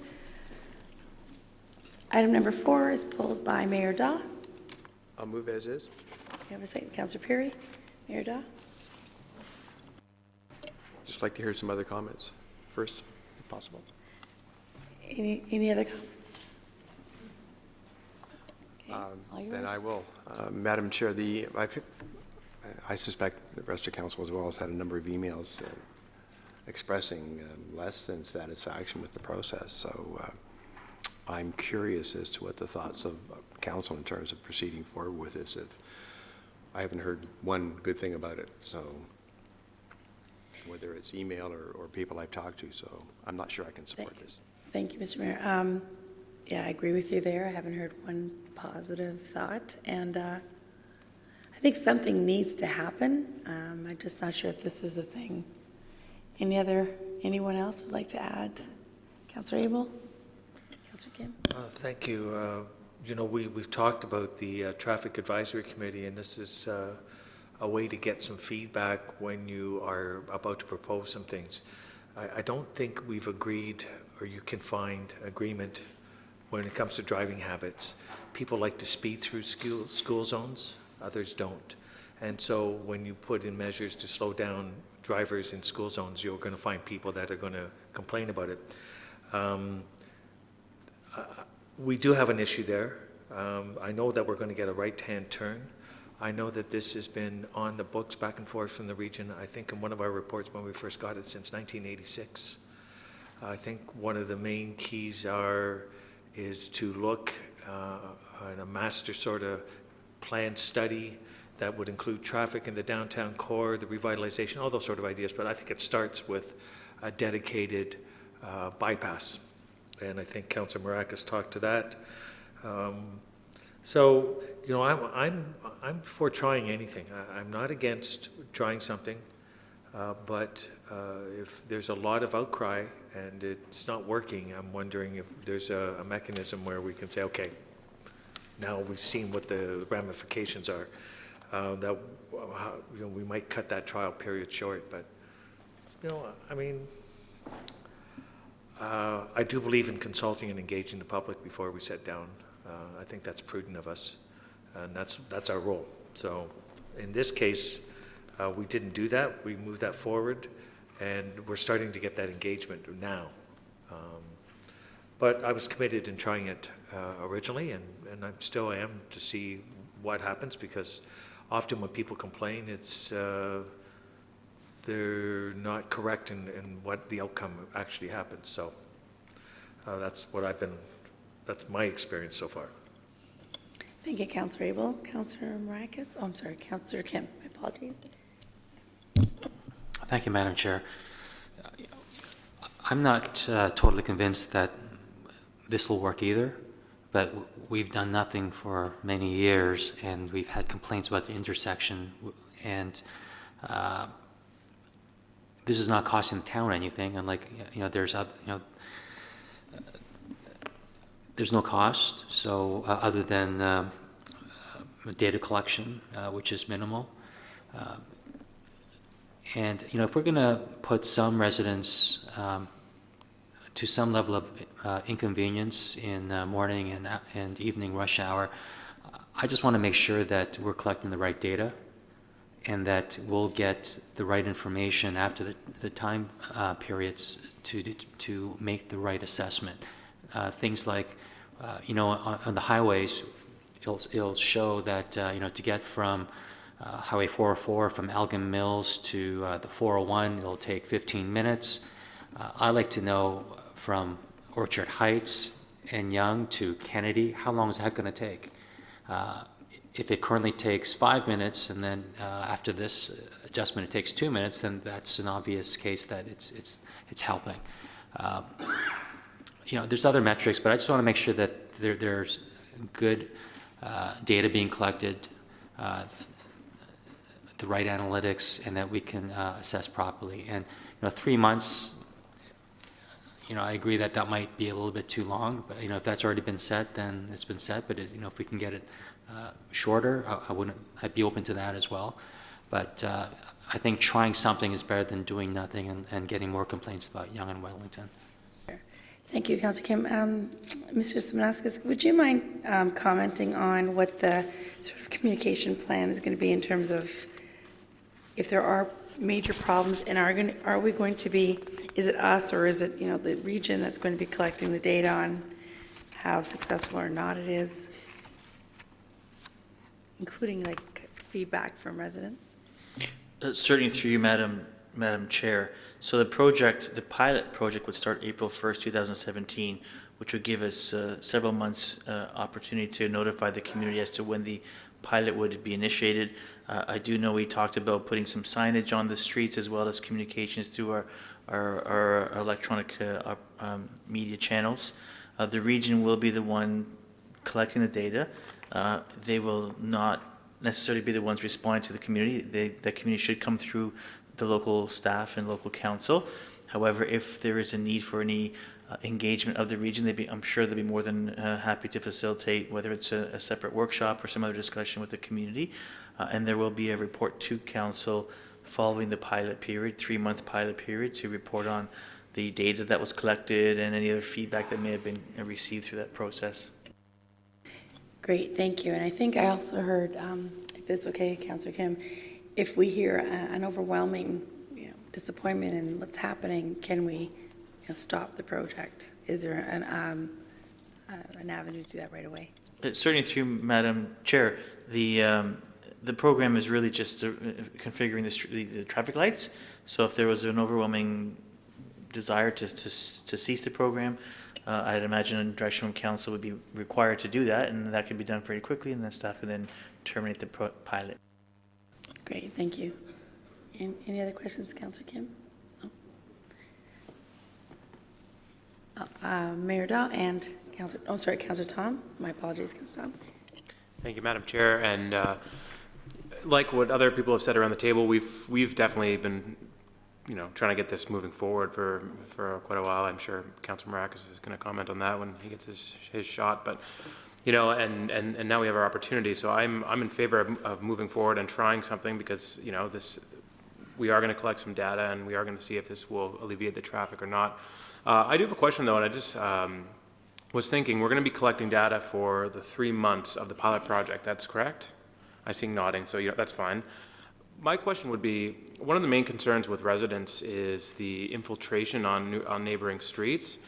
Item number 4 is pulled by Mayor Daw. I'll move as is. You have a second, Councillor Perry. Mayor Daw? Just like to hear some other comments first, if possible. Any other comments? Okay, all yours. Then I will. Madam Chair, I suspect the rest of council as well has had a number of emails expressing less than satisfaction with the process. So I'm curious as to what the thoughts of council in terms of proceeding forward with this. If I haven't heard one good thing about it, so whether it's email or people I've talked to, so I'm not sure I can support this. Thank you, Mr. Mayor. Yeah, I agree with you there. I haven't heard one positive thought, and I think something needs to happen. I'm just not sure if this is the thing. Anyone else would like to add? Councillor Abel? Councillor Kim? Thank you. We've talked about the Traffic Advisory Committee, and this is a way to get some feedback when you are about to propose some things. I don't think we've agreed or you can find agreement when it comes to driving habits. People like to speed through school zones, others don't. And so when you put in measures to slow down drivers in school zones, you're going to find people that are going to complain about it. We do have an issue there. I know that we're going to get a right-hand turn. I know that this has been on the books back and forth from the region, I think in one of our reports when we first got it since 1986. I think one of the main keys is to look at a master sort of plan study that would include traffic in the downtown core, the revitalization, all those sort of ideas. But I think it starts with a dedicated bypass. And I think Councillor Maracas talked to that. So, you know, I'm for trying anything. I'm not against trying something, but if there's a lot of outcry and it's not working, I'm wondering if there's a mechanism where we can say, okay, now we've seen what the ramifications are. That you know, we might cut that trial period short, but you know, I mean, I do believe in consulting and engaging the public before we sit down. I think that's prudent of us, and that's our role. So, in this case, we didn't do that. We moved that forward, and we're starting to get that engagement now. But I was committed in trying it originally, and I still am, to see what happens, because often when people complain, it's they're not correct in what the outcome actually happens. So that's my experience so far. Thank you, Councillor Abel. Councillor Maracas. Oh, I'm sorry, Councillor Kim. My apologies. Thank you, Madam Chair. I'm not totally convinced that this will work either, but we've done nothing for many years, and we've had complaints about the intersection, and this is not costing the town anything. And like, you know, there's no cost, so other than data collection, which is minimal. And you know, if we're going to put some residents to some level of inconvenience in morning and evening rush hour, I just want to make sure that we're collecting the right data, and that we'll get the right information after the time periods to make the right assessment. Things like, you know, on the highways, it'll show that, you know, to get from Highway 404 from Elgin Mills to the 401, it'll take 15 minutes. I like to know from Orchard Heights and Yonge to Kennedy, how long is that going to take? If it currently takes 5 minutes, and then after this adjustment it takes 2 minutes, then that's an obvious case that it's helping. You know, there's other metrics, but I just want to make sure that there's good data being collected, the right analytics, and that we can assess properly. And you know, 3 months, you know, I agree that that might be a little bit too long, but you know, if that's already been set, then it's been set. But you know, if we can get it shorter, I'd be open to that as well. But I think trying something is better than doing nothing and getting more complaints about Yonge and Wellington. Thank you, Councillor Kim. Mr. Simonauskas, would you mind commenting on what the sort of communication plan is going to be in terms of if there are major problems, and are we going to be, is it us or is it, you know, the region that's going to be collecting the data on how successful or not it is, including like feedback from residents? Certainly through you, Madam Chair. So the pilot project would start April 1st, 2017, which would give us several months opportunity to notify the community as to when the pilot would be initiated. I do know we talked about putting some signage on the streets as well as communications through our electronic media channels. The region will be the one collecting the data. They will not necessarily be the ones responding to the community. The community should come through the local staff and local council. However, if there is a need for any engagement of the region, I'm sure they'd be more than happy to facilitate, whether it's a separate workshop or some other discussion with the community. And there will be a report to council following the pilot period, 3-month pilot period, to report on the data that was collected and any other feedback that may have been received through that process. Great, thank you. And I think I also heard, if it's okay, Councillor Kim, if we hear an overwhelming, disappointment in what's happening, can we, stop the project? Is there an avenue to do that right away? Certainly through Madam Chair, the program is really just configuring the traffic lights. So if there was an overwhelming desire to cease the program, I'd imagine a direction from council would be required to do that, and that could be done very quickly, and then staff could then terminate the pilot. Great, thank you. And any other questions, Councillor Kim? No? Mayor Dahl and Councillor Tom. My apologies, Councillor Tom. Thank you, Madam Chair. And like what other people have said around the table, we've definitely been, trying to get this moving forward for quite a while. I'm sure Councillor Maracas is going to comment on that when he gets his shot. But and now we have our opportunity. So I'm in favor of moving forward and trying something because we are going to collect some data and we are going to see if this will alleviate the traffic or not. I do have a question though, and I just was thinking we're going to be collecting data for the 3 months of the pilot project. That's correct? I see nodding, so that's fine. My question would be, one of the main concerns with residents is the infiltration on neighboring streets.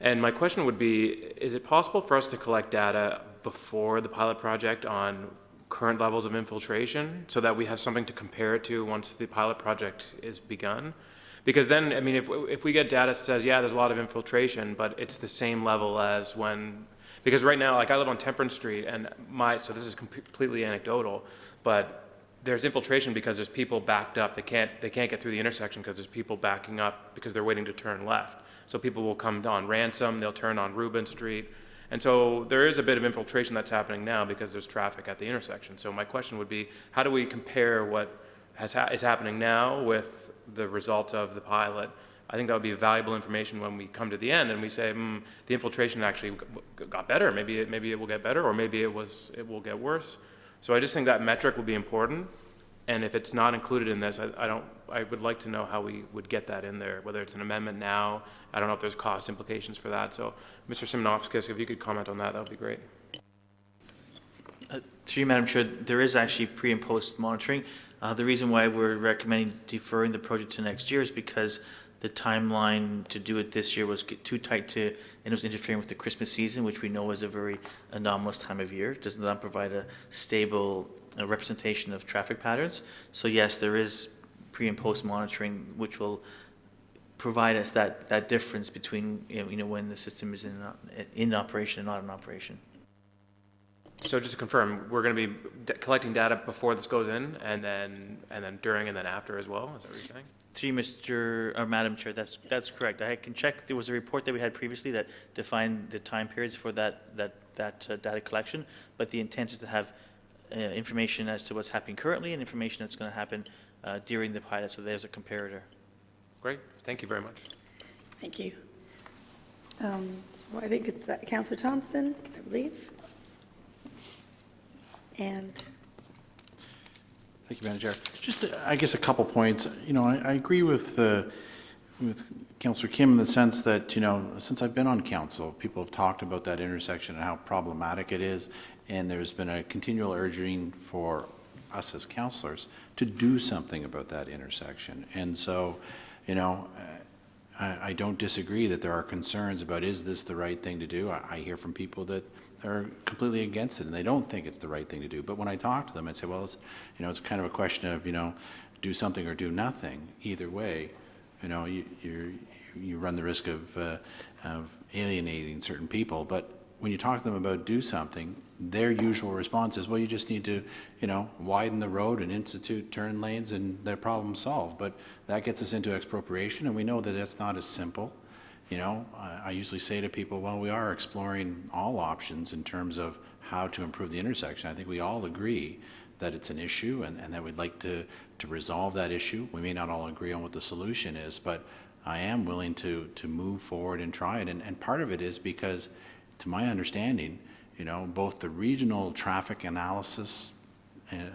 And my question would be, is it possible for us to collect data before the pilot project on current levels of infiltration so that we have something to compare it to once the pilot project is begun? Because then, I mean, if we get data that says, yeah, there's a lot of infiltration, but it's the same level as when, because right now, like I live on Temperance Street and so this is completely anecdotal, but there's infiltration because there's people backed up. They can't get through the intersection because there's people backing up because they're waiting to turn left. So people will come on Ransom, they'll turn on Rubin Street. And so there is a bit of infiltration that's happening now because there's traffic at the intersection. So my question would be, how do we compare what is happening now with the results of the pilot? I think that would be valuable information when we come to the end and we say, the infiltration actually got better. Maybe it will get better, or maybe it will get worse. So I just think that metric will be important. And if it's not included in this, I would like to know how we would get that in there, whether it's an amendment now. I don't know if there's cost implications for that. So Mr. Simonovskis, if you could comment on that, that would be great. Through you, Madam Chair, there is actually pre and post monitoring. The reason why we're recommending deferring the project to next year is because the timeline to do it this year was too tight and it was interfering with the Christmas season, which we know is a very anomalous time of year. It does not provide a stable representation of traffic patterns. So yes, there is pre and post monitoring, which will provide us that difference between when the system is in operation and not in operation. So just to confirm, we're going to be collecting data before this goes in, and then during, and then after as well. Is that what you're saying? To you, Madam Chair, that's correct. I can check. There was a report that we had previously that defined the time periods for that data collection, but the intent is to have information as to what's happening currently and information that's going to happen during the pilot. So there's a comparator. Great. Thank you very much. Thank you. So I think it's Councillor Thompson, I believe. And Thank you, Madam Chair. Just, I guess, a couple points. I agree with Councillor Kim in the sense that, since I've been on council, people have talked about that intersection and how problematic it is, and there's been a continual urging for us as councillors to do something about that intersection. And so, I don't disagree that there are concerns about, is this the right thing to do? I hear from people that are completely against it and they don't think it's the right thing to do. But when I talk to them, I say, well, it's kind of a question of, do something or do nothing. Either way, you run the risk of alienating certain people. But when you talk to them about do something, their usual response is, well, you just need to, widen the road and institute turn lanes and their problem solved. But that gets us into expropriation, and we know that that's not as simple. I usually say to people, well, we are exploring all options in terms of how to improve the intersection. I think we all agree that it's an issue and that we'd like to resolve that issue. We may not all agree on what the solution is, but I am willing to move forward and try it. And part of it is because, to my understanding, both the regional traffic analysis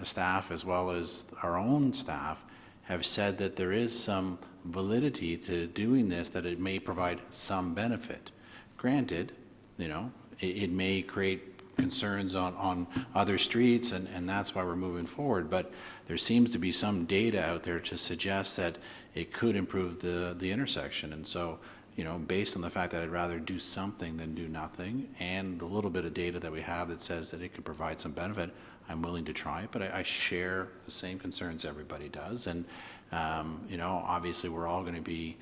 staff as well as our own staff have said that there is some validity to doing this, that it may provide some benefit. Granted, it may create concerns on other streets, and that's why we're moving forward. But there seems to be some data out there to suggest that it could improve the intersection. And so, based on the fact that I'd rather do something than do nothing, and the little bit of data that we have that says that it could provide some benefit, I'm willing to try it. But I share the same concerns everybody does. And, obviously we're all going to be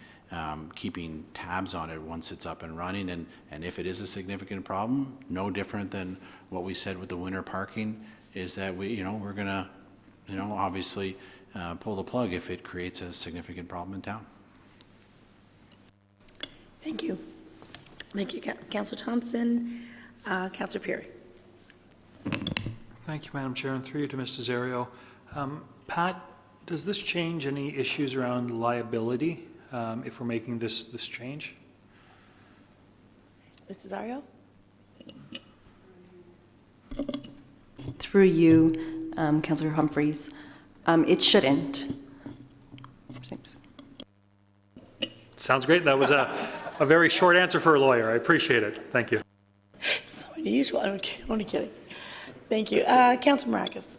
keeping tabs on it once it's up and running. And if it is a significant problem, no different than what we said with the winter parking, is that we're going to, obviously pull the plug if it creates a significant problem in town. Thank you. Thank you, Councillor Thompson. Councillor Perry. Thank you, Madam Chair, and through you to Mr. Zario. Pat, does this change any issues around liability if we're making this change? Mrs. Zario? Through you, Councillor Humphreys. It shouldn't. Seems. Sounds great. That was a very short answer for a lawyer. I appreciate it. Thank you. So unusual. I'm only kidding. Thank you. Councillor Maracus.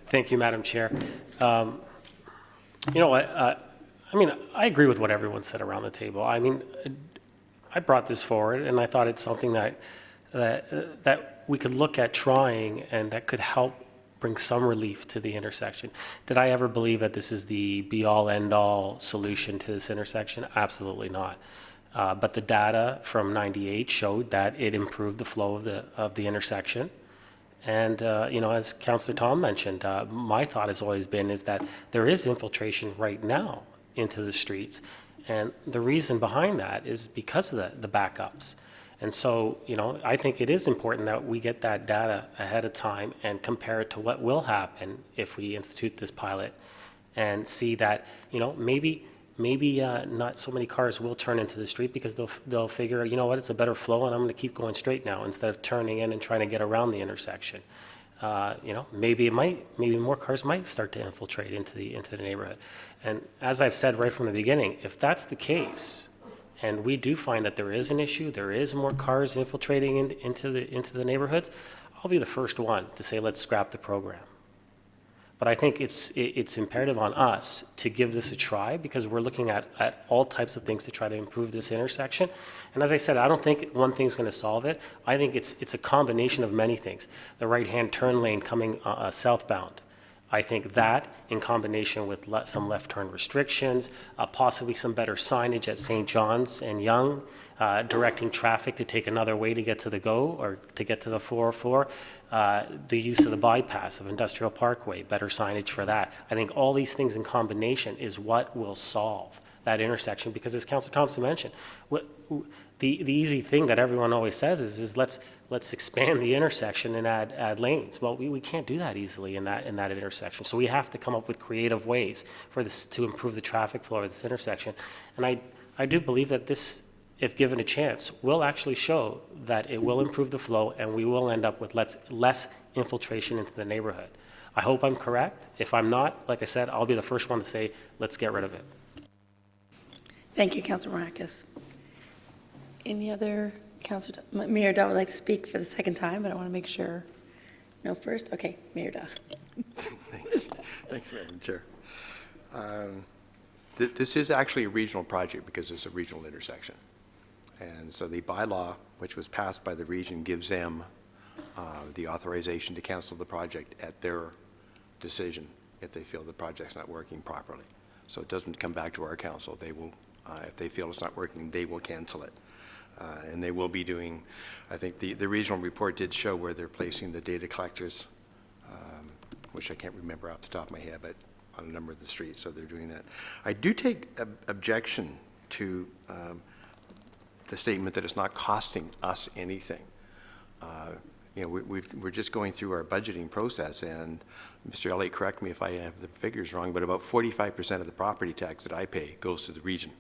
Thank you, Madam Chair. You know what? I agree with what everyone said around the table. I brought this forward, and I thought it's something that we could look at trying, and that could help bring some relief to the intersection. Did I ever believe that this is the be-all, end-all solution to this intersection? Absolutely not. But the data from '98 showed that it improved the flow of the intersection. And as Councillor Tom mentioned, my thought has always been is that there is infiltration right now into the streets, and the reason behind that is because of the backups. And so, I think it is important that we get that data ahead of time and compare it to what will happen if we institute this pilot, and see that, maybe not so many cars will turn into the street because they'll figure, it's a better flow, and I'm going to keep going straight now instead of turning in and trying to get around the intersection. Maybe more cars might start to infiltrate into the neighborhood. And as I've said right from the beginning, if that's the case, and we do find that there is an issue, there is more cars infiltrating into the neighborhoods, I'll be the first one to say, let's scrap the program. But I think it's imperative on us to give this a try, because we're looking at all types of things to try to improve this intersection. And as I said, I don't think one thing's going to solve it. I think it's a combination of many things. The right-hand turn lane coming southbound. I think that, in combination with some left turn restrictions, possibly some better signage at St. John's and Yonge, directing traffic to take another way to get to the GO or to get to the 404, the use of the bypass of Industrial Parkway, better signage for that. I think all these things in combination is what will solve that intersection, because as Councillor Thompson mentioned, the easy thing that everyone always says is let's expand the intersection and add lanes. Well, we can't do that easily in that intersection. So we have to come up with creative ways for this to improve the traffic flow of this intersection. And I do believe that this, if given a chance, will actually show that it will improve the flow, and we will end up with less infiltration into the neighborhood. I hope I'm correct. If I'm not, like I said, I'll be the first one to say, let's get rid of it. Thank you, Councillor Maracus. Any other Councillor? Mayor Daw would like to speak for the second time, but I want to make sure. No first? Okay, Mayor Daw. Thanks, Madam Chair. This is actually a regional project because it's a regional intersection. And so the bylaw, which was passed by the region, gives them the authorization to cancel the project at their decision if they feel the project's not working properly. So it doesn't come back to our council. They will, if they feel it's not working, they will cancel it. And they will be doing, I think the regional report did show where they're placing the data collectors, which I can't remember off the top of my head, but on a number of the streets, so they're doing that. I do take objection to the statement that it's not costing us anything. We're just going through our budgeting process, and Mr. Elliott, correct me if I have the figures wrong, but about 45% of the property tax that I pay goes to the region.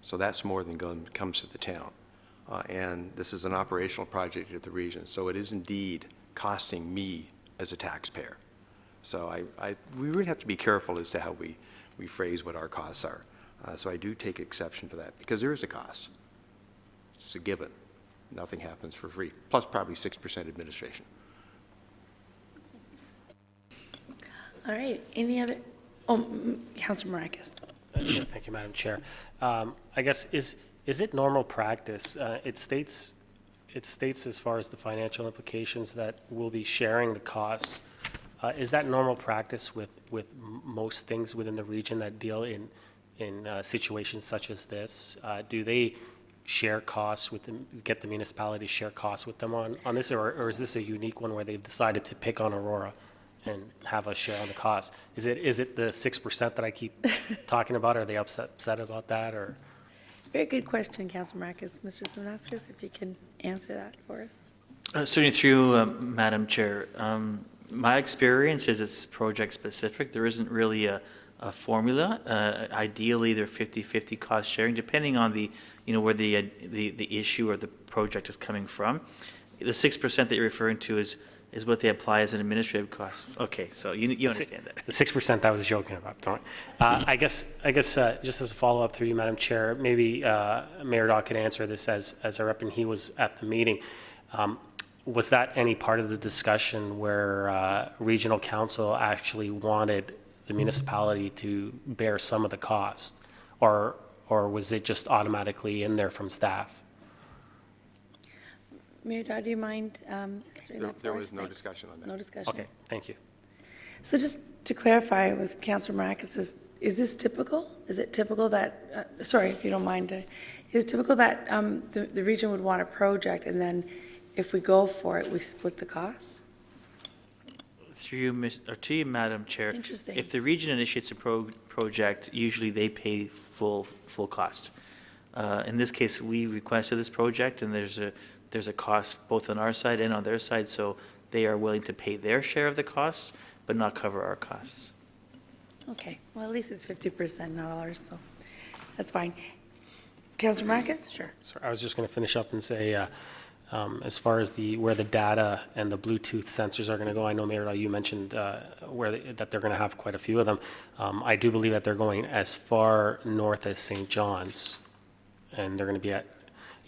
So that's more than comes to the town. and this is an operational project at the region. So it is indeed costing me as a taxpayer. So we really have to be careful as to how we phrase what our costs are. So I do take exception to that because there is a cost. It's a given. Nothing happens for free, plus probably 6% administration. All right, any other, oh, Councilor Marcus. Yeah, thank you, Madam Chair. I guess, is it normal practice? It states as far as the financial implications that we'll be sharing the costs. Is that normal practice with most things within the region that deal in situations such as this? Do they share costs with them, get the municipality to share costs with them on this, or is this a unique one where they've decided to pick on Aurora and have us share on the cost? Is it the 6% that I keep talking about? Are they upset about that, or? Very good question, Councilor Marcus. Mr. Simonauskas, if you can answer that for us. Certainly through Madam Chair. My experience is it's project specific. There isn't really a formula. Ideally, they're 50-50 cost sharing, depending on where the issue or the project is coming from. The 6% that you're referring to is what they apply as an administrative cost. Okay, so you understand that. The 6% I was joking about, don't I guess just as a follow-up through you, Madam Chair, maybe Mayor Dodd could answer this as a rep, and he was at the meeting. Was that any part of the discussion where regional council actually wanted the municipality to bear some of the cost, or was it just automatically in there from staff? Mayor Dodd, do you mind answering that for us? There was no Thanks. discussion on that. No discussion. Okay, thank you. So just to clarify with Councilor Marcus, is this typical? Is it typical that, sorry, if you don't mind, is it typical that the region would want a project and then if we go for it, we split the costs? To you, Madam Chair. Interesting. If the region initiates a project, usually they pay full cost. In this case, we requested this project, and there's a cost both on our side and on their side, so they are willing to pay their share of the costs, but not cover our costs. Okay, well, at least it's 50%, not ours, so that's fine. Councilor Marcus? Sure. So I was just going to finish up and say, as far as where the data and the Bluetooth sensors are going to go, I know, Mayor, you mentioned that they're going to have quite a few of them. I do believe that they're going as far north as St. John's, and they're going to be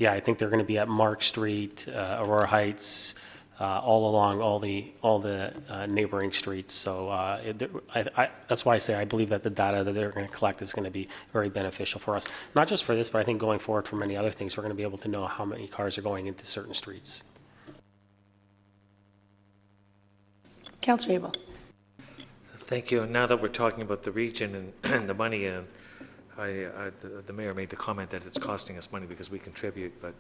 I think they're going to be at Mark Street, Aurora Heights, all along all the neighboring streets. So that's why I say I believe that the data that they're going to collect is going to be very beneficial for us. Not just for this, but I think going forward for many other things, we're going to be able to know how many cars are going into certain streets. Councilor Abel. Thank you. Now that we're talking about the region and the money, the mayor made the comment that it's costing us money because we contribute, but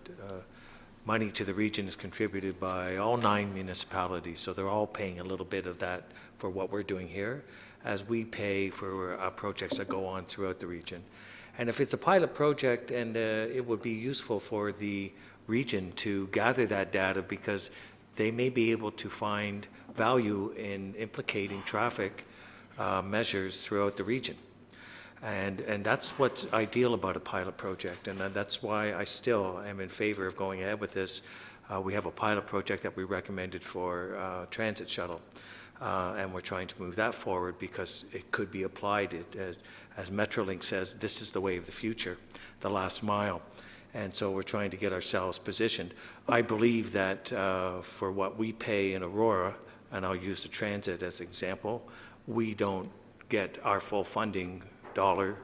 money to the region is contributed by all 9 municipalities, so they're all paying a little bit of that for what we're doing here, as we pay for projects that go on throughout the region. And if it's a pilot project, and it would be useful for the region to gather that data, because they may be able to find value in implicating traffic measures throughout the region. And that's what's ideal about a pilot project, and that's why I still am in favor of going ahead with this. We have a pilot project that we recommended for transit shuttle, and we're trying to move that forward because it could be applied, as Metrolink says, this is the way of the future, the last mile. And so we're trying to get ourselves positioned. I believe that for what we pay in Aurora, and I'll use the transit as an example, we don't get our full funding dollar.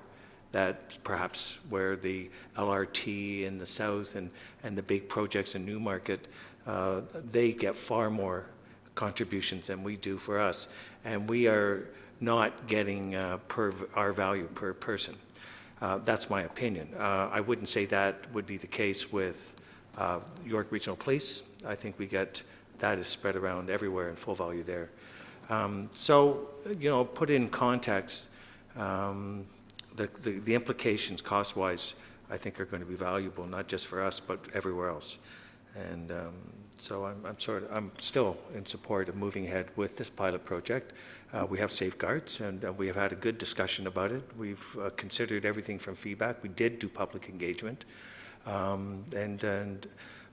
That perhaps where the LRT in the south and the big projects in Newmarket, they get far more contributions than we do for us. And we are not getting our value per person. That's my opinion. I wouldn't say that would be the case with York Regional Police. I think we get that is spread around everywhere in full value there. So, put in context, the implications cost-wise, I think, are going to be valuable, not just for us, but everywhere else. And so I'm still in support of moving ahead with this pilot project. We have safeguards, and we have had a good discussion about it. We've considered everything from feedback. We did do public engagement. And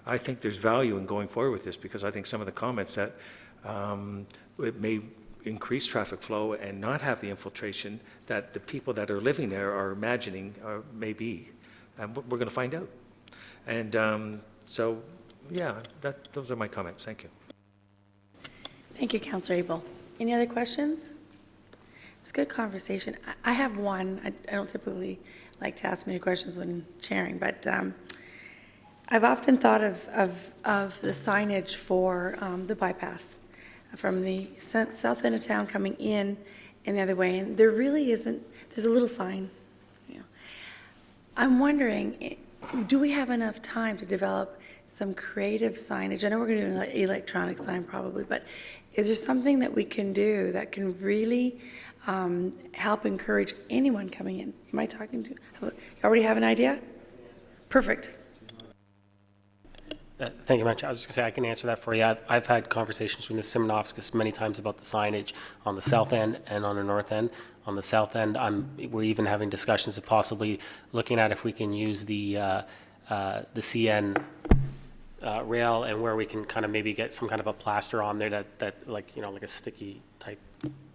I think there's value in going forward with this, because I think some of the comments that it may increase traffic flow and not have the infiltration that the people that are living there are imagining may be. And we're going to find out. And so, yeah, those are my comments. Thank you. Thank you, Councillor Abel. Any other questions? It's a good conversation. I have one. I don't typically like to ask many questions when chairing, but I've often thought of the signage for the bypass from the south end of town coming in and the other way, and there really isn't, there's a little sign. You know. I'm wondering, do we have enough time to develop some creative signage? I know we're going to do an electronic sign probably, but is there something that we can do that can really help encourage anyone coming in? Am I talking to, you already have an idea? Perfect. Thank you, Madam Chair. I was just going to say, I can answer that for you. I've had conversations with Ms. Simonovskis many times about the signage on the south end and on the north end. On the south end, we're even having discussions of possibly looking at if we can use the CN rail, and where we can kind of maybe get some kind of a plaster on there that like, you know, like a sticky type,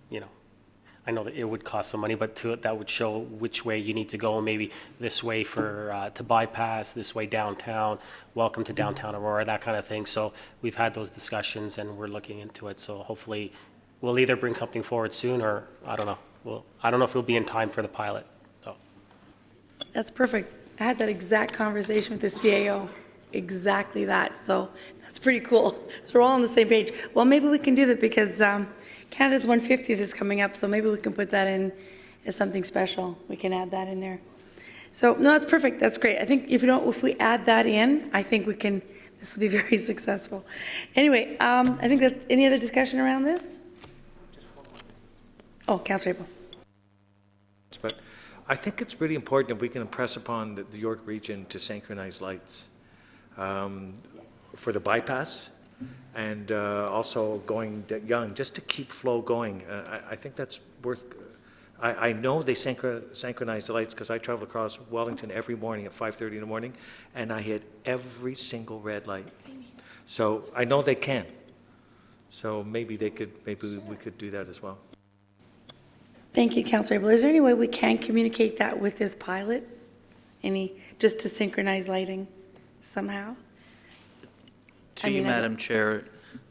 you know. I know that it would cost some money, but that would show which way you need to go. Maybe this way for to bypass, this way downtown, welcome to downtown Aurora, that kind of thing. So we've had those discussions and we're looking into it. So hopefully we'll either bring something forward soon, or I don't know. Well, I don't know if it'll be in time for the pilot. So. That's perfect. I had that exact conversation with the CAO. Exactly that. So that's pretty cool. So we're all on the same page. Well, maybe we can do that because Canada's 150th is coming up, so maybe we can put that in as something special. We can add that in there. So no, that's perfect. That's great. I think if we add that in, I think this will be very successful. Anyway, I think that's, any other discussion around this? Oh, Councillor Abel. But I think it's really important that we can impress upon the York region to synchronize lights for the bypass, and also going young, just to keep flow going. I think that's worth, I know they synchronize the lights because I travel across Wellington every morning at 5:30 in the morning, and I hit every single red light. So I know they can. So maybe we could do that as well. Thank you, Councillor Abel. Is there any way we can communicate that with this pilot? Just to synchronize lighting somehow? To you, Madam Chair,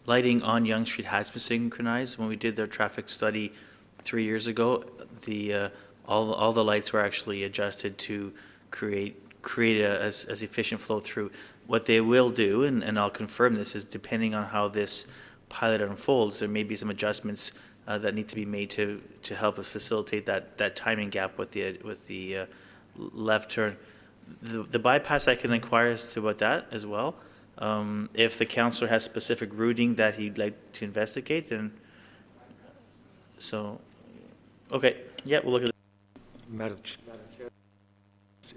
lighting on Yonge Street has been synchronized. When we did their traffic study 3 years ago, all the lights were actually adjusted to create as efficient flow through. What they will do, and I'll confirm this, is depending on how this pilot unfolds, there may be some adjustments that need to be made to help us facilitate that timing gap with the left turn. The bypass, I can inquire as to about that as well. If the councillor has specific routing that he'd like to investigate, then okay, yeah, we'll look at it. Madam Chair,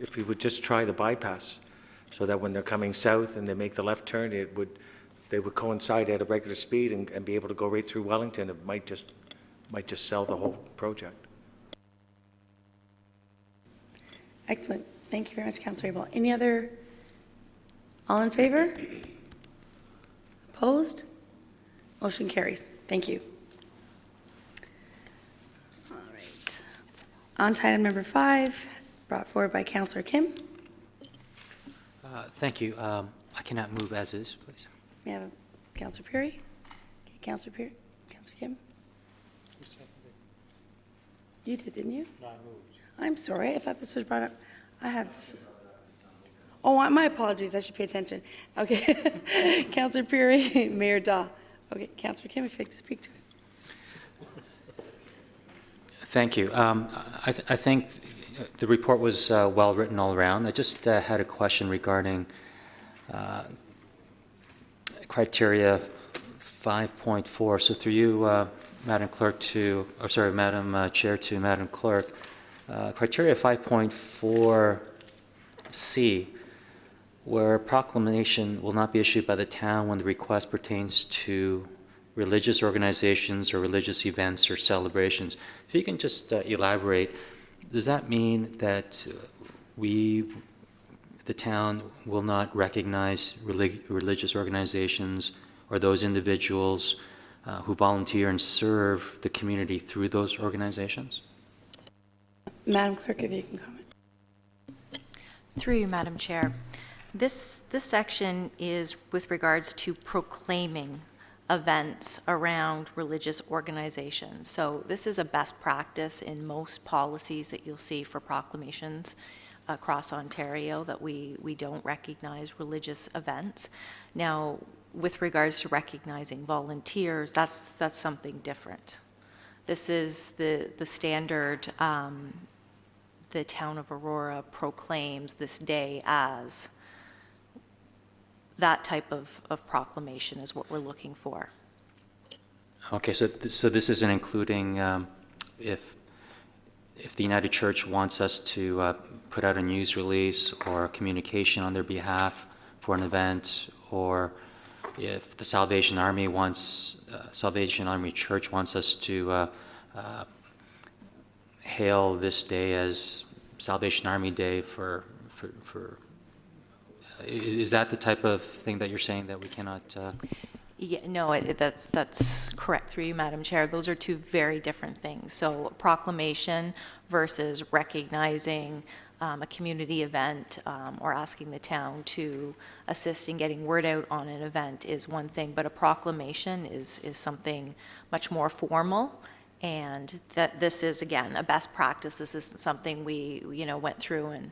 if we would just try the bypass, so that when they're coming south and they make the left turn, they would coincide at a regular speed and be able to go right through Wellington. It might just sell the whole project. Excellent. Thank you very much, Councillor Abel. Any other? All in favor? Opposed? Motion carries. Thank you. All right. On to item number 5, brought forward by Councillor Kim. Thank you. I cannot move as is, please. We have Councillor Perry. Okay, Councillor Perry. Councillor Kim. Who seconded? You did, didn't you? No, I moved. I'm sorry. I thought this was brought up. I have this. Oh, my apologies. I should pay attention. Okay. Councillor Perry, Mayor Daw. Okay, Councillor Kim, if you'd like to speak to it. Thank you. I think the report was well written all around. I just had a question regarding criteria 5.4. So through you, Madam Chair, to Madam Clerk, criteria 5.4C, where a proclamation will not be issued by the town when the request pertains to religious organizations or religious events or celebrations. If you can just elaborate, does that mean that the town will not recognize religious organizations or those individuals who volunteer and serve the community through those organizations? Madam Clerk, if you can comment. Through you, Madam Chair. This section is with regards to proclaiming events around religious organizations. So this is a best practice in most policies that you'll see for proclamations across Ontario, that we don't recognize religious events. Now, with regards to recognizing volunteers, that's something different. This is the standard. The town of Aurora proclaims this day as that type of proclamation is what we're looking for. Okay, so this isn't including if the United Church wants us to put out a news release or a communication on their behalf for an event, or if the Salvation Army Church wants us to hail this day as Salvation Army Day is that the type of thing that you're saying that we cannot? Yeah, no, that's correct. Through you, Madam Chair. Those are two very different things. So proclamation versus recognizing a community event or asking the town to assist in getting word out on an event is one thing, but a proclamation is something much more formal. And that this is, again, a best practice. This isn't something we went through and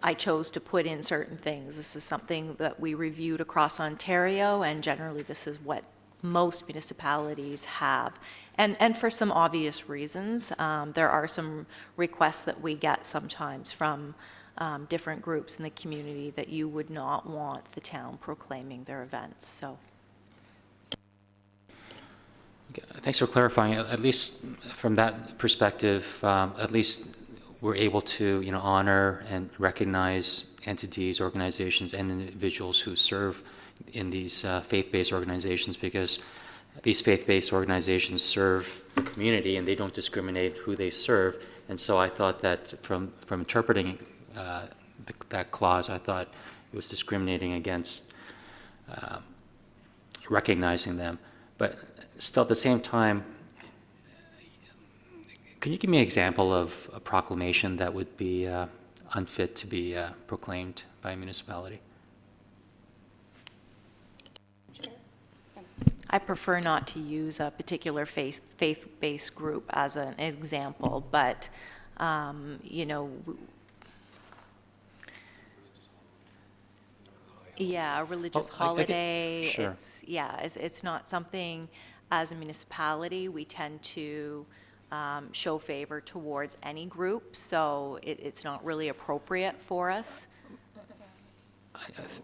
I chose to put in certain things. This is something that we reviewed across Ontario, and generally this is what most municipalities have. And for some obvious reasons, there are some requests that we get sometimes from different groups in the community that you would not want the town proclaiming their events. So. Thanks for clarifying. At least from that perspective, at least we're able to, honor and recognize entities, organizations, and individuals who serve in these faith-based organizations, because these faith-based organizations serve the community and they don't discriminate who they serve. And so I thought that from interpreting that clause, I thought it was discriminating against recognizing them. But still, at the same time, can you give me an example of a proclamation that would be unfit to be proclaimed by a municipality? I prefer not to use a particular faith-based group as an example, but, yeah, a religious holiday. Sure. It's not something as a municipality we tend to show favor towards any group, so it's not really appropriate for us.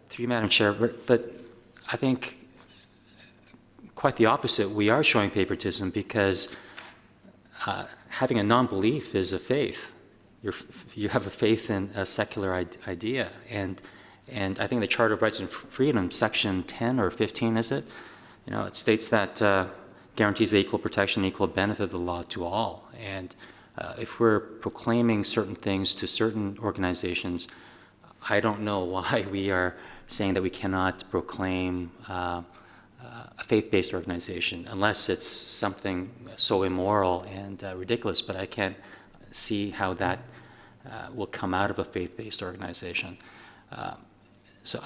Through you, Madam Chair, but I think quite the opposite. We are showing favoritism because having a non-belief is a faith. You have a faith in a secular idea, and I think the Charter of Rights and Freedom, Section 10 or 15, is it? It states that guarantees the equal protection, equal benefit of the law to all. And if we're proclaiming certain things to certain organizations, I don't know why we are saying that we cannot proclaim a faith-based organization unless it's something so immoral and ridiculous. But I can't see how that will come out of a faith-based organization. So,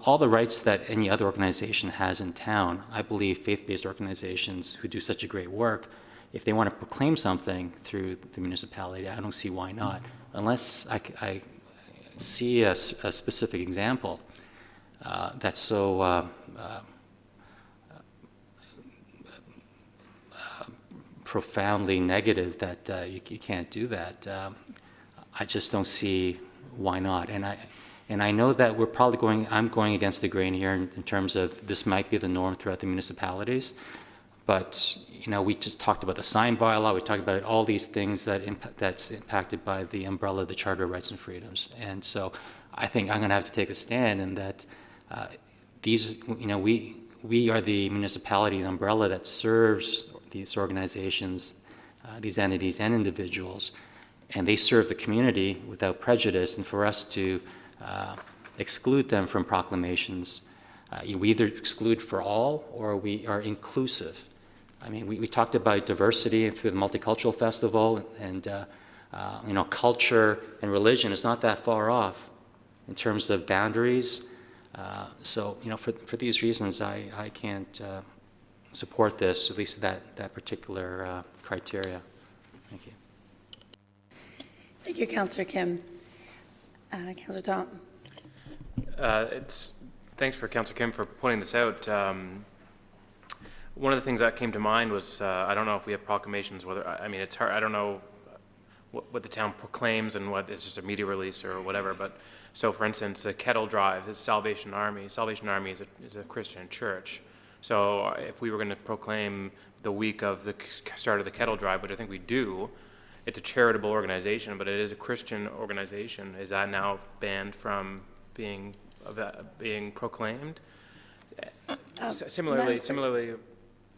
all the rights that any other organization has in town, I believe faith-based organizations who do such a great work, if they want to proclaim something through the municipality, I don't see why not, unless I see a specific example that's so profoundly negative that you can't do that. I just don't see why not. And I know that we're probably I'm going against the grain here in terms of this might be the norm throughout the municipalities, but we just talked about the sign bylaw, we talked about all these things that's impacted by the umbrella of the Charter of Rights and Freedoms. And so I think I'm going to have to take a stand in that we are the municipality, the umbrella that serves these organizations, these entities and individuals, and they serve the community without prejudice. And for us to exclude them from proclamations. We either exclude for all or we are inclusive. I mean, we talked about diversity through the Multicultural Festival, and culture and religion is not that far off in terms of boundaries. So, for these reasons, I can't support this, at least that particular criteria. Thank you. Thank you, Councillor Kim. Councillor Tom. Thanks for Councillor Kim for pointing this out. One of the things that came to mind was, I don't know if we have proclamations, it's hard, I don't know what the town proclaims and what is just a media release or whatever, but, so for instance, the Kettle Drive is Salvation Army. Salvation Army is a Christian church. So if we were going to proclaim the week of the start of the Kettle Drive, which I think we do, it's a charitable organization, but it is a Christian organization. Is that now banned from being proclaimed? Similarly,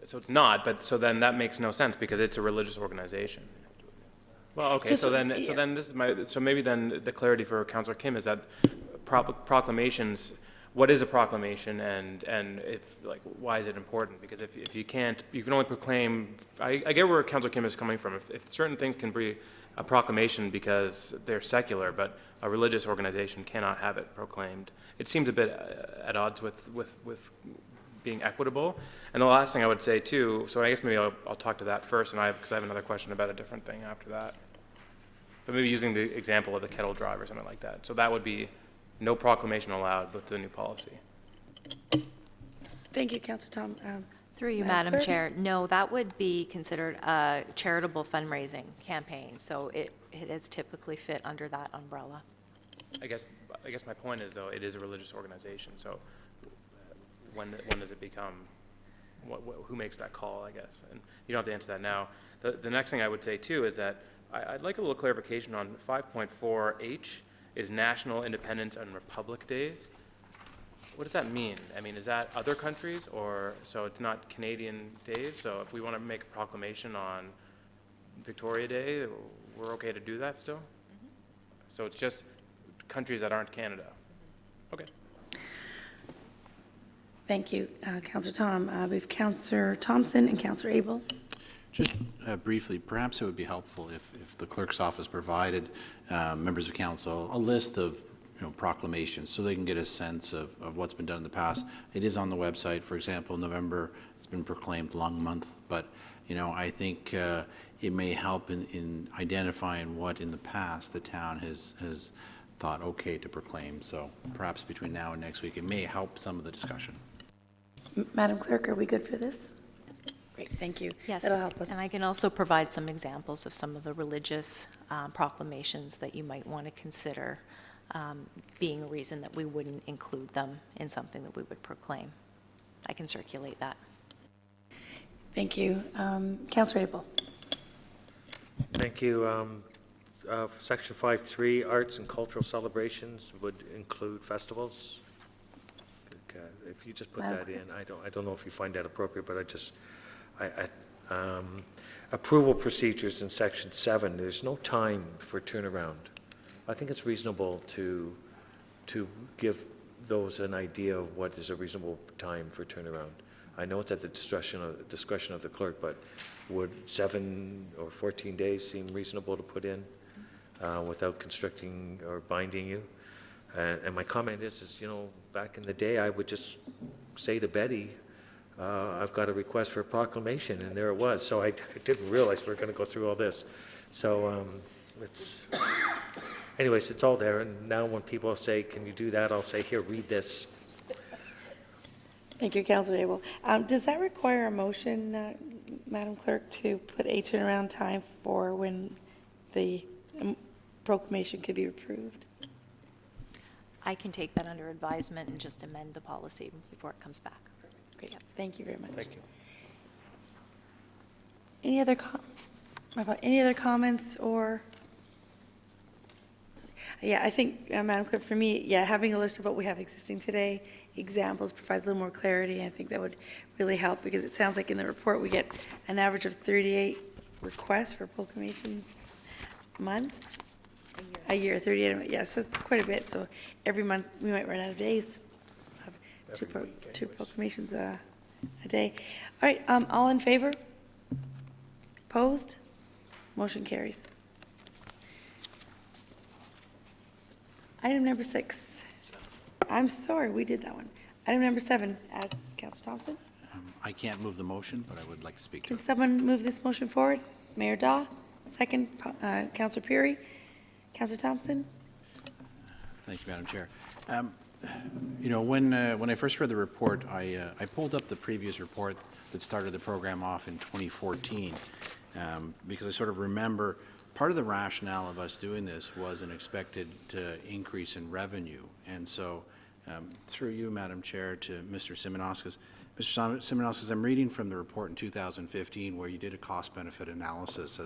so it's not, but so then that makes no sense because it's a religious organization. Well, okay, so then maybe then the clarity for Councillor Kim is that proclamations, what is a proclamation, and if, like, why is it important? Because if you can only proclaim, I get where Councillor Kim is coming from. If certain things can be a proclamation because they're secular, but a religious organization cannot have it proclaimed, it seems a bit at odds with being equitable. And the last thing I would say too, so I guess maybe I'll talk to that first, because I have another question about a different thing after that. But maybe using the example of the Kettle Drive or something like that. So that would be no proclamation allowed with the new policy. Thank you, Councillor Tom. Through you, Madam Madam Clerk? Chair. No, that would be considered a charitable fundraising campaign, so it is typically fit under that umbrella. I guess my point is, though, it is a religious organization. So when does it become? Who makes that call? I guess, and you don't have to answer that now. The next thing I would say too is that I'd like a little clarification on 5.4H is National Independence and Republic Days. What does that mean? I mean, is that other countries, or so it's not Canadian days? So if we want to make a proclamation on Victoria Day, we're okay to do that still? Mm-hmm. So it's just countries that aren't Canada. Okay. Thank you, Councillor Tom. We have Councillor Thompson and Councillor Abel. Just briefly, perhaps it would be helpful if the clerk's office provided members of council a list of proclamations so they can get a sense of what's been done in the past. It is on the website. For example, November, it's been proclaimed Lung Month, but I think it may help in identifying what in the past the town has thought okay to proclaim. So perhaps between now and next week, it may help some of the discussion. Madam Clerk, are we good for this? Great, thank you. Yes, That'll help us. and I can also provide some examples of some of the religious proclamations that you might want to consider being a reason that we wouldn't include them in something that we would proclaim. I can circulate that. Thank you. Councillor Abel. Thank you. Section 5.3, arts and cultural celebrations would include festivals. If you just put that in, I don't know if you find that appropriate, but approval procedures in section 7, there's no time for turnaround. I think it's reasonable to give those an idea of what is a reasonable time for turnaround. I know it's at the discretion of the clerk, but would 7 or 14 days seem reasonable to put in without constricting or binding you? And my comment is, back in the day, I would just say to Betty, I've got a request for a proclamation, and there it was. So I didn't realize we were going to go through all this. So anyways, it's all there. And now when people say, can you do that? I'll say, here, read this. Thank you, Councillor Abel. Does that require a motion, Madam Clerk, to put a turnaround time for when the proclamation could be approved? I can take that under advisement and just amend the policy before it comes back. Great, yeah. Thank you very much. Thank you. Any other comments or? Yeah, I think, Madam Clerk, for me, having a list of what we have existing today, examples provides a little more clarity. I think that would really help because it sounds like in the report we get an average of 38 requests for proclamations a month. A year. A year, 38, yes, that's quite a bit, so every month, we might run out of days. Have two proclamations a day. All right, all in favor? Opposed? Motion carries. Item number 6. I'm sorry, we did that one. Item number 7, as Councillor Thompson. I can't move the motion, but I would like to speak to Can it. someone move this motion forward? Mayor Daw, second, Councillor Peary. Councillor Thompson? Thank you, Madam Chair. You know, when I first read the report, I pulled up the previous report that started the program off in 2014 because I sort of remember part of the rationale of us doing this was an expected increase in revenue. And so through you, Madam Chair, to Mr. Simonauskas. Mr. Simonauskas, I'm reading from the report in 2015 where you did a cost-benefit analysis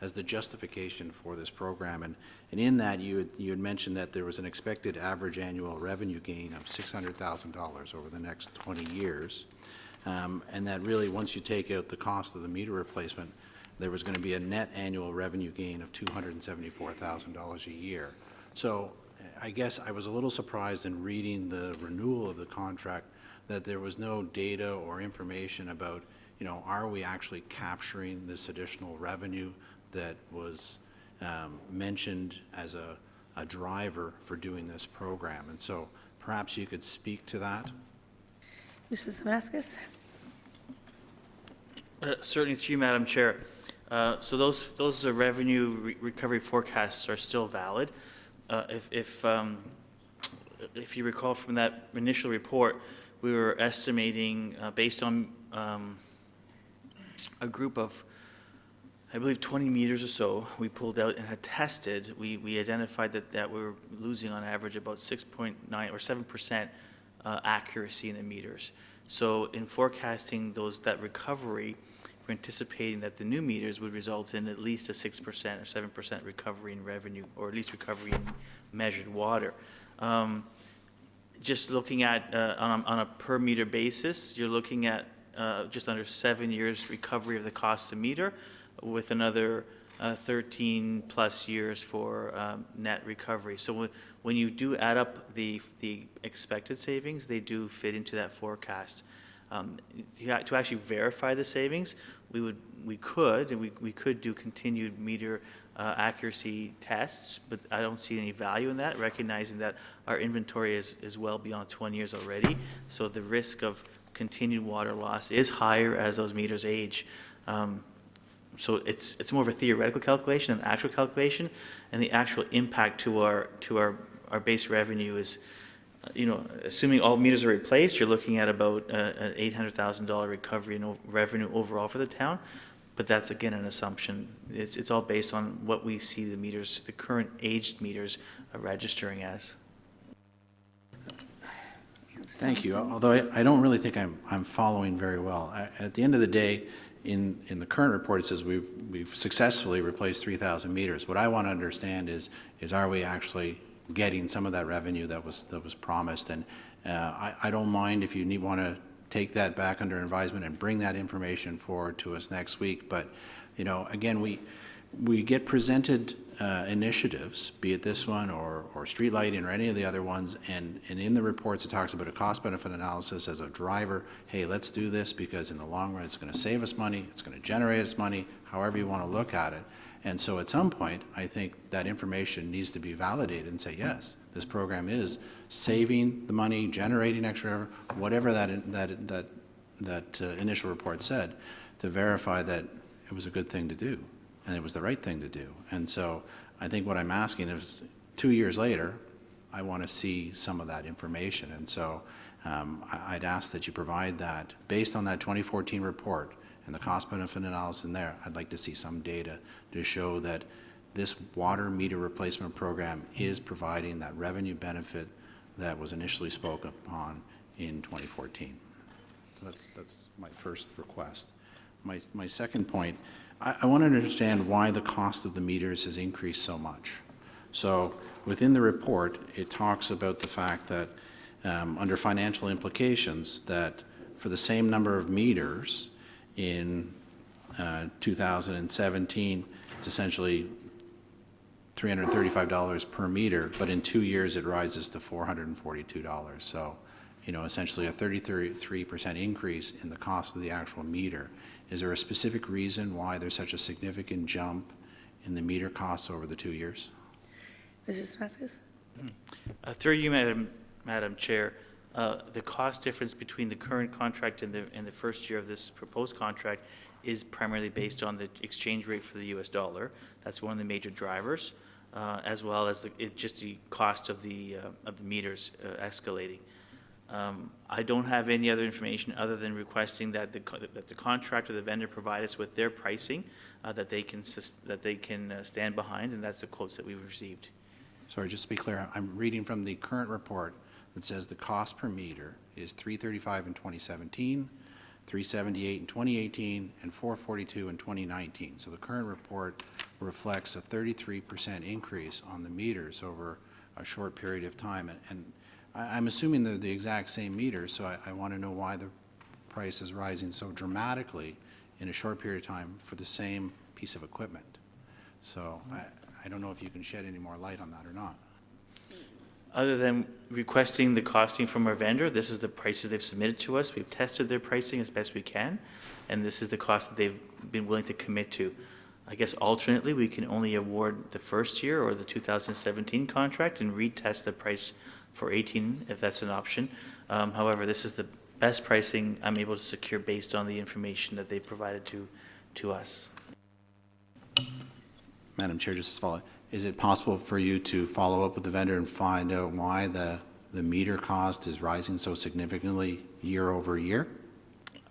as the justification for this program. And in that, you had mentioned that there was an expected average annual revenue gain of $600,000 over the next 20 years. And that really, once you take out the cost of the meter replacement, there was going to be a net annual revenue gain of $274,000 a year. So I guess I was a little surprised in reading the renewal of the contract that there was no data or information about, you know, are we actually capturing this additional revenue that was mentioned as a driver for doing this program. And so perhaps you could speak to that. Mr. Simonauskas? Certainly through you, Madam Chair. So those recovery forecasts are still valid. If you recall from that initial report, we were estimating based on a group of, I believe, 20 meters or so we pulled out and had tested. We identified that we were losing on average about 6.9 or 7% accuracy in the meters. So in forecasting that recovery, we're anticipating that the new meters would result in at least a 6% or 7% recovery in revenue, or at least recovery in measured water. Just looking at on a per meter basis, you're looking at just under 7 years recovery of the cost of meter, with another 13 plus years for net recovery. So when you do add up the expected savings, they do fit into that forecast. To actually verify the savings, we could do continued meter accuracy tests, but I don't see any value in that, recognizing that our inventory is well beyond 20 years already. So the risk of continued water loss is higher as those meters age. So it's more of a theoretical calculation than actual calculation, and the actual impact to our base revenue is, you know, assuming all meters are replaced, you're looking at about an $800,000 recovery in revenue overall for the town. But that's, again, an assumption. It's all based on what we see the current aged meters are registering as. Thank you. Although I don't really think I'm following very well. At the end of the day, in the current report, it says we've successfully replaced 3,000 meters. What I want to understand is are we actually getting some of that revenue that was promised? And I don't mind if you want to take that back under advisement and bring that information forward to us next week. But, you know, again, we get presented initiatives, be it this one or street lighting or any of the other ones, and in the reports it talks about a cost-benefit analysis as a driver. Hey, let's do this because in the long run it's going to save us money, it's going to generate us money, however you want to look at it. And so at some point, I think that information needs to be validated and say, yes, this program is saving the money, generating extra, whatever that initial report said, to verify that it was a good thing to do and it was the right thing to do. And so I think what I'm asking is 2 years later, I want to see some of that information. And so I'd ask that you provide that based on that 2014 report and the cost-benefit analysis in there. I'd like to see some data to show that this water meter replacement program is providing that revenue benefit that was initially spoken upon in 2014. So that's my first request. My second point, I want to understand why the cost of the meters has increased so much. So within the report, it talks about the fact that under financial implications, that for the same number of meters in 2017, it's essentially $335 per meter, but in 2 years it rises to $442. So, essentially a 33% increase in the cost of the actual meter. Is there a specific reason why there's such a significant jump in the meter costs over the 2 years? Mrs. Smethis? Through you, Madam Chair, the cost difference between the current contract and the first year of this proposed contract is primarily based on the exchange rate for the US dollar. That's one of the major drivers, as well as just the cost of the meters escalating. I don't have any other information other than requesting that the contractor, the vendor, provide us with their pricing that they can stand behind, and that's the quotes that we've received. Sorry, just to be clear, I'm reading from the current report that says the cost per meter is $335 in 2017, $378 in 2018, and $442 in 2019. So the current report reflects a 33% increase on the meters over a short period of time. And I'm assuming they're the exact same meters, so I want to know why the price is rising so dramatically in a short period of time for the same piece of equipment. So I don't know if you can shed any more light on that or not. Other than requesting the costing from our vendor, this is the prices they've submitted to us. We've tested their pricing as best we can, and this is the cost that they've been willing to commit to. I guess alternately, we can only award the first year or the 2017 contract and retest the price for 18 if that's an option. However, this is the best pricing I'm able to secure based on the information that they provided to us. Madam Chair, just to follow, is it possible for you to follow up with the vendor and find out why the meter cost is rising so significantly year over year?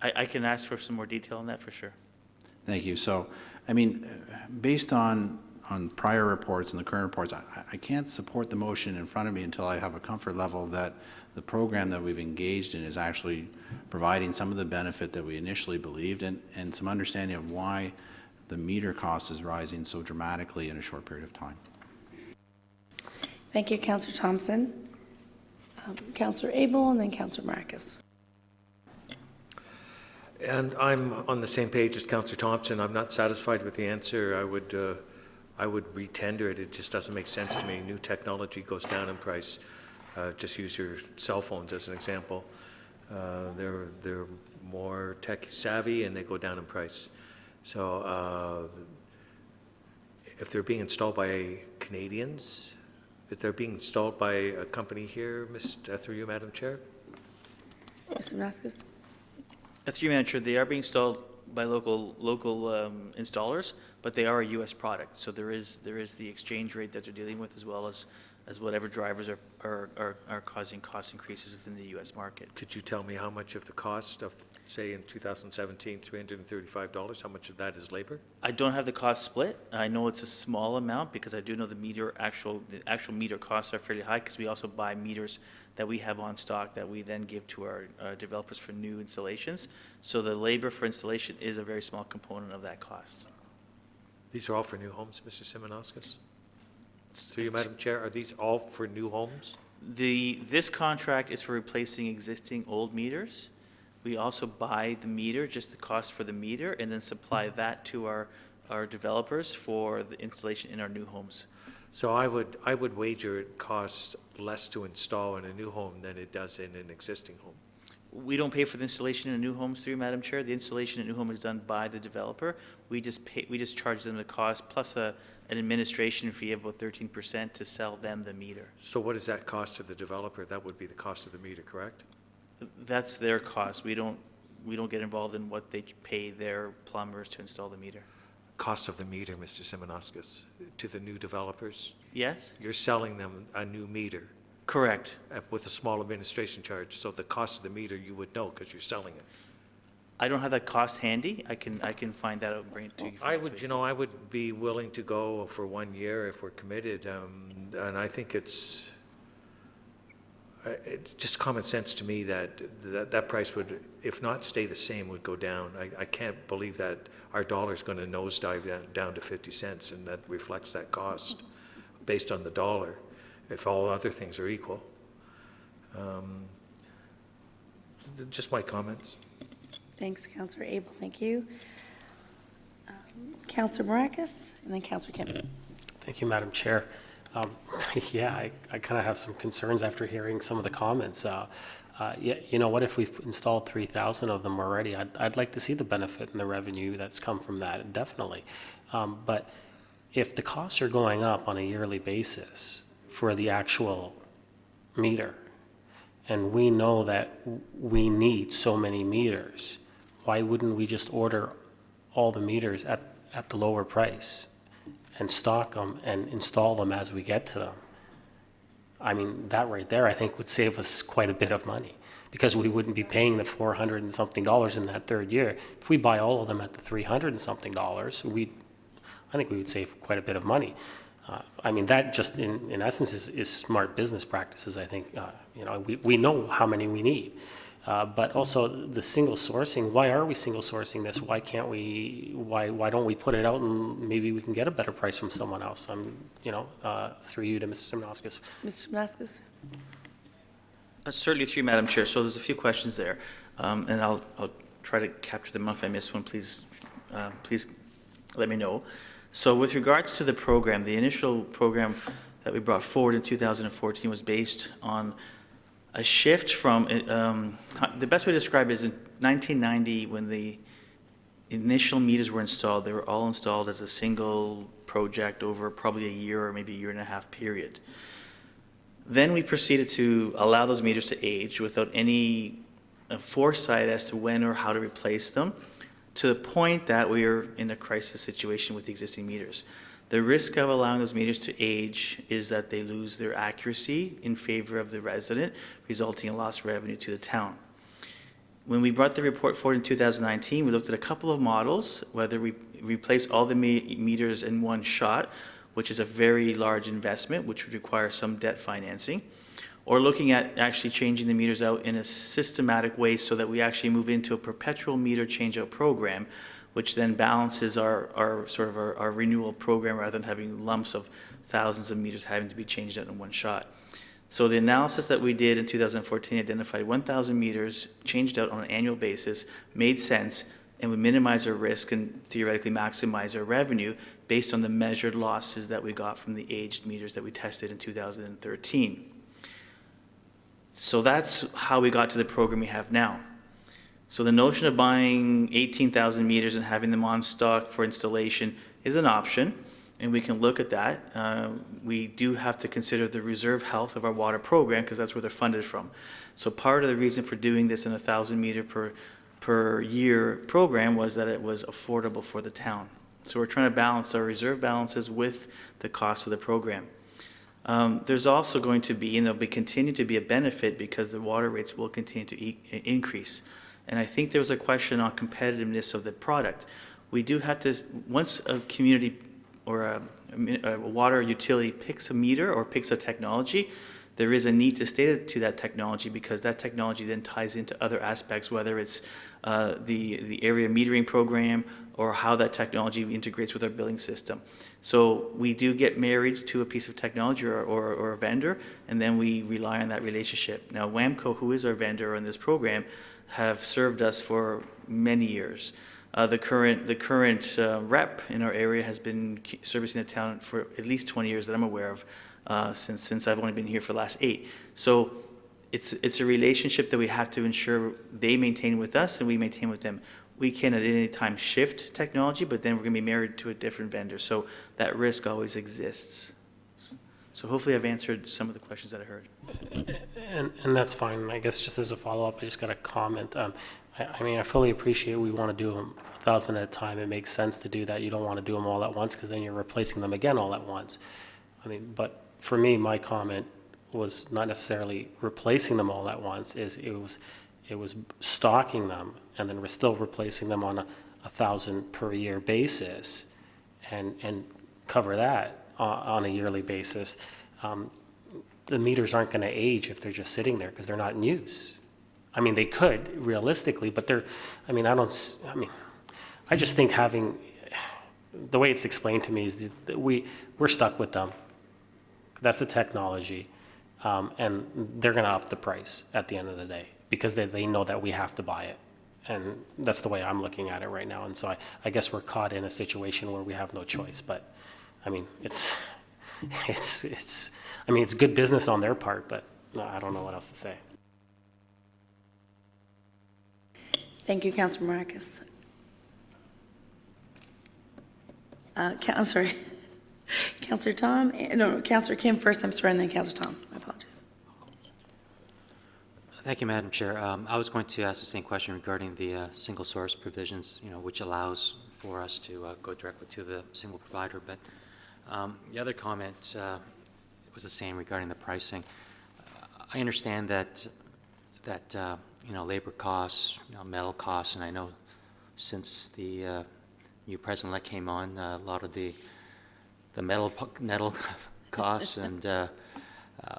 I can ask for some more detail on that for sure. Thank you. So, I mean, based on prior reports and the current reports, I can't support the motion in front of me until I have a comfort level that the program that we've engaged in is actually providing some of the benefit that we initially believed and some understanding of why the meter cost is rising so dramatically in a short period of time. Thank you, Councillor Thompson. Councillor Abel and then Councillor Marcus. And I'm on the same page as Councillor Thompson. I'm not satisfied with the answer. I would retender it. It just doesn't make sense to me. New technology goes down in price. Just use your cell phones as an example. They're more tech savvy and they go down in price. So if they're being installed by Canadians, if they're being installed by a company here, through you, Madam Chair? Mr. Vasquez? Through you, Madam Chair, they are being installed by local installers, but they are a U.S. product. So there is the exchange rate that they're dealing with, as well as whatever drivers are causing cost increases within the U.S. market. Could you tell me how much of the cost of, say, in 2017, $335, how much of that is labor? I don't have the cost split. I know it's a small amount because I do know the actual meter costs are fairly high because we also buy meters that we have on stock that we then give to our developers for new installations. So the labor for installation is a very small component of that cost. These are all for new homes, Mr. Simonauskas? Through you, Madam Chair, are these all for new homes? This contract is for replacing existing old meters. We also buy the meter, just the cost for the meter, and then supply that to our developers for the installation in our new homes. So I would wager it costs less to install in a new home than it does in an existing home. We don't pay for the installation in new homes through, Madam Chair. The installation in a new home is done by the developer. We just charge them the cost plus an administration fee of about 13% to sell them the meter. So what does that cost to the developer? That would be the cost of the meter, correct? That's their cost. We don't get involved in what they pay their plumbers to install the meter. Cost of the meter, Mr. Simonauskas, to the new developers? Yes? You're selling them a new meter? Correct. With a small administration charge, so the cost of the meter you would know because you're selling it. I don't have that cost handy. I can find that out and bring it to you. I would be willing to go for 1 year if we're committed, and I think it's just common sense to me that price would, if not stay the same, would go down. I can't believe that our dollar's going to nosedive down to 50 cents, and that reflects that cost based on the dollar, if all other things are equal. Just my comments. Thanks, Councillor Abel. Thank you. Councillor Marcus and then Councillor Kim. Thank you, Madam Chair. Yeah, I kind of have some concerns after hearing some of the comments. Yeah, you know what, if we've installed 3,000 of them already, I'd like to see the benefit and the revenue that's come from that, definitely. But if the costs are going up on a yearly basis for the actual meter, and we know that we need so many meters, why wouldn't we just order all the meters at the lower price and stock them and install them as we get to them? I mean, that right there, I think, would save us quite a bit of money, because we wouldn't be paying the $400 and something in that third year. If we buy all of them at the $300 and something, I think we would save quite a bit of money. I mean, that just in essence is smart business practices, I think. You know, we know how many we need. But also the single sourcing, why are we single sourcing this? Why don't we put it out and maybe we can get a better price from someone else? You know, through you to Mr. Simonovskis. Mr. Simonovskis? Certainly through you, Madam Chair. So there's a few questions there, and I'll try to capture them. If I miss one, please let me know. So with regards to the program, the initial program that we brought forward in 2014 was based on a shift from, the best way to describe it is in 1990, when the initial meters were installed, they were all installed as a single project over probably a year or maybe a year and a half period. Then we proceeded to allow those meters to age without any foresight as to when or how to replace them, to the point that we are in a crisis situation with the existing meters. The risk of allowing those meters to age is that they lose their accuracy in favor of the resident, resulting in lost revenue to the town. When we brought the report forward in 2019, we looked at a couple of models, whether we replace all the meters in one shot, which is a very large investment, which would require some debt financing, or looking at actually changing the meters out in a systematic way so that we actually move into a perpetual meter change-out program, which then balances our renewal program rather than having lumps of thousands of meters having to be changed out in one shot. So the analysis that we did in 2014 identified 1,000 meters changed out on an annual basis, made sense, and would minimize our risk and theoretically maximize our revenue based on the measured losses that we got from the aged meters that we tested in 2013. So that's how we got to the program we have now. So the notion of buying 18,000 meters and having them on stock for installation is an option, and we can look at that. We do have to consider the reserve health of our water program, because that's where they're funded from. So part of the reason for doing this in a 1,000 meter per year program was that it was affordable for the town. So we're trying to balance our reserve balances with the cost of the program. There's also going to be, and there'll continue to be, a benefit because the water rates will continue to increase. And I think there was a question on competitiveness of the product. We do have to, once a community or a water utility picks a meter or picks a technology, there is a need to stay to that technology, because that technology then ties into other aspects, whether it's the area metering program or how that technology integrates with our billing system. So we do get married to a piece of technology or a vendor, and then we rely on that relationship. Now, WAMCO, who is our vendor on this program, have served us for many years. The current rep in our area has been servicing the town for at least 20 years that I'm aware of, since I've only been here for the last 8. So it's a relationship that we have to ensure they maintain with us and we maintain with them. We can at any time shift technology, but then we're going to be married to a different vendor. So that risk always exists. So hopefully I've answered some of the questions that I heard. And that's fine. I guess just as a follow-up, I just got a comment. I mean, I fully appreciate we want to do them 1,000 at a time. It makes sense to do that. You don't want to do them all at once, because then you're replacing them again all at once. I mean, but for me, my comment was not necessarily replacing them all at once. It was stocking them, and then we're still replacing them on a 1,000 per year basis, and cover that on a yearly basis. The meters aren't going to age if they're just sitting there, because they're not in use. I mean, they could realistically, but I just think having, the way it's explained to me is that we're stuck with them. That's the technology, and they're going to up the price at the end of the day, because they know that we have to buy it. And that's the way I'm looking at it right now. And so I guess we're caught in a situation where we have no choice. But I mean, it's I mean, it's good business on their part, but I don't know what else to say. Thank you, Councilor Marcus. I'm sorry. Councilor Tom, no, Councilor Kim first, I'm sorry, and then Councilor Tom. My apologies. Thank you, Madam Chair. I was going to ask the same question regarding the single source provisions, which allows for us to go directly to the single provider. But the other comment was the same regarding the pricing. I understand that labor costs, metal costs, and I know since the new president-elect came on, a lot of the metal costs and a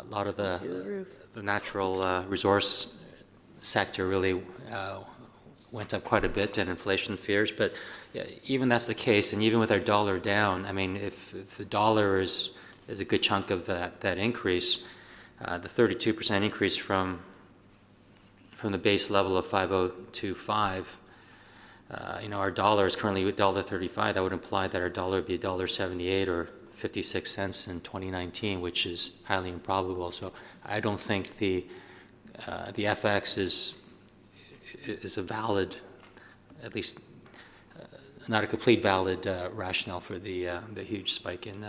lot of the natural resource sector really went up quite a bit, and inflation fears. But even that's the case, and even with our dollar down, I mean, if the dollar is a good chunk of that increase, the 32% increase from the base level of 5.025, our dollar is currently $1.35. That would imply that our dollar would be $1.78 or 56 cents in 2019, which is highly improbable. So I don't think the FX is a valid, at least not a complete valid rationale for the huge spike in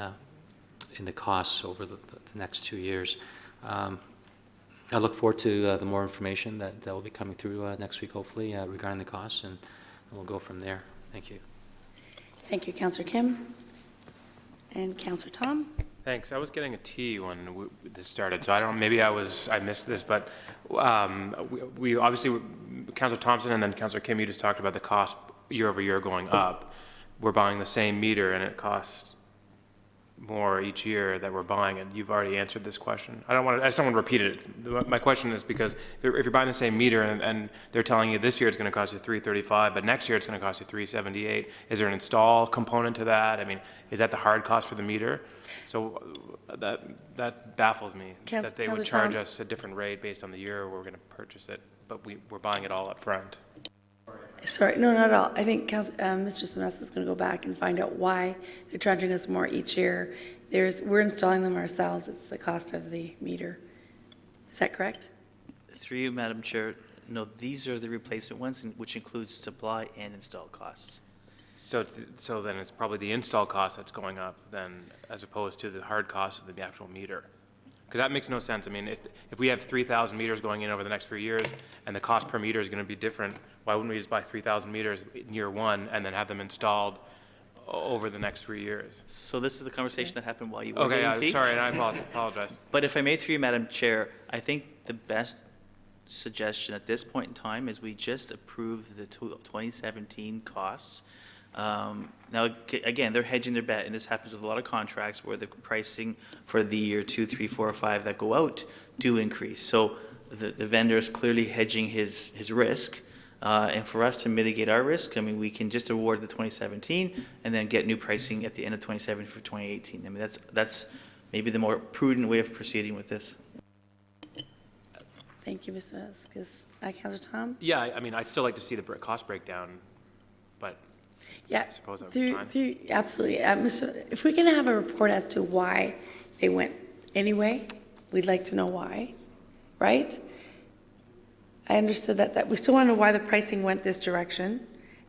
the costs over the next 2 years. I look forward to the more information that will be coming through next week, hopefully, regarding the costs, and we'll go from there. Thank you. Thank you, Councilor Kim. And Councilor Tom? Thanks. I was getting a T when this started, so I don't, maybe I missed this, but we obviously, Councilor Thompson and then Councilor Kim, you just talked about the cost year over year going up. We're buying the same meter and it costs more each year that we're buying, and you've already answered this question. I just don't want to repeat it. My question is because if you're buying the same meter and they're telling you this year it's going to cost you $335, but next year it's going to cost you $378, is there an install component to that? I mean, is that the hard cost for the meter? So that baffles me, that they would charge us a different rate based on the year we're going to purchase it, but we're buying it all up front. Sorry, no, not at all. I think Mr. Semessa is going to go back and find out why they're charging us more each year. We're installing them ourselves. It's the cost of the meter. Is that correct? Through you, Madam Chair, no, these are the replacement ones, which includes supply and install costs. So then it's probably the install cost that's going up then, as opposed to the hard cost of the actual meter. Because that makes no sense. I mean, if we have 3,000 meters going in over the next 3 years and the cost per meter is going to be different, why wouldn't we just buy 3,000 meters in year one and then have them installed over the next 3 years? So this is the conversation that happened while you were Okay, getting tea. sorry, and I apologize. But if I may, through you, Madam Chair, I think the best suggestion at this point in time is we just approve the 2017 costs. Now, again, they're hedging their bet, and this happens with a lot of contracts where the pricing for the year 2, 3, 4, or 5 that go out do increase. So the vendor is clearly hedging his risk. And for us to mitigate our risk, I mean, we can just award the 2017 and then get new pricing at the end of 2017 for 2018. I mean, that's maybe the more prudent way of proceeding with this. Thank you, Mr. Vasquez. Councilor Tom? Yeah, I mean, I'd still like to see the cost breakdown, but Yeah, I suppose that was fine. absolutely. If we can have a report as to why they went anyway, we'd like to know why, right? I understood that we still want to know why the pricing went this direction,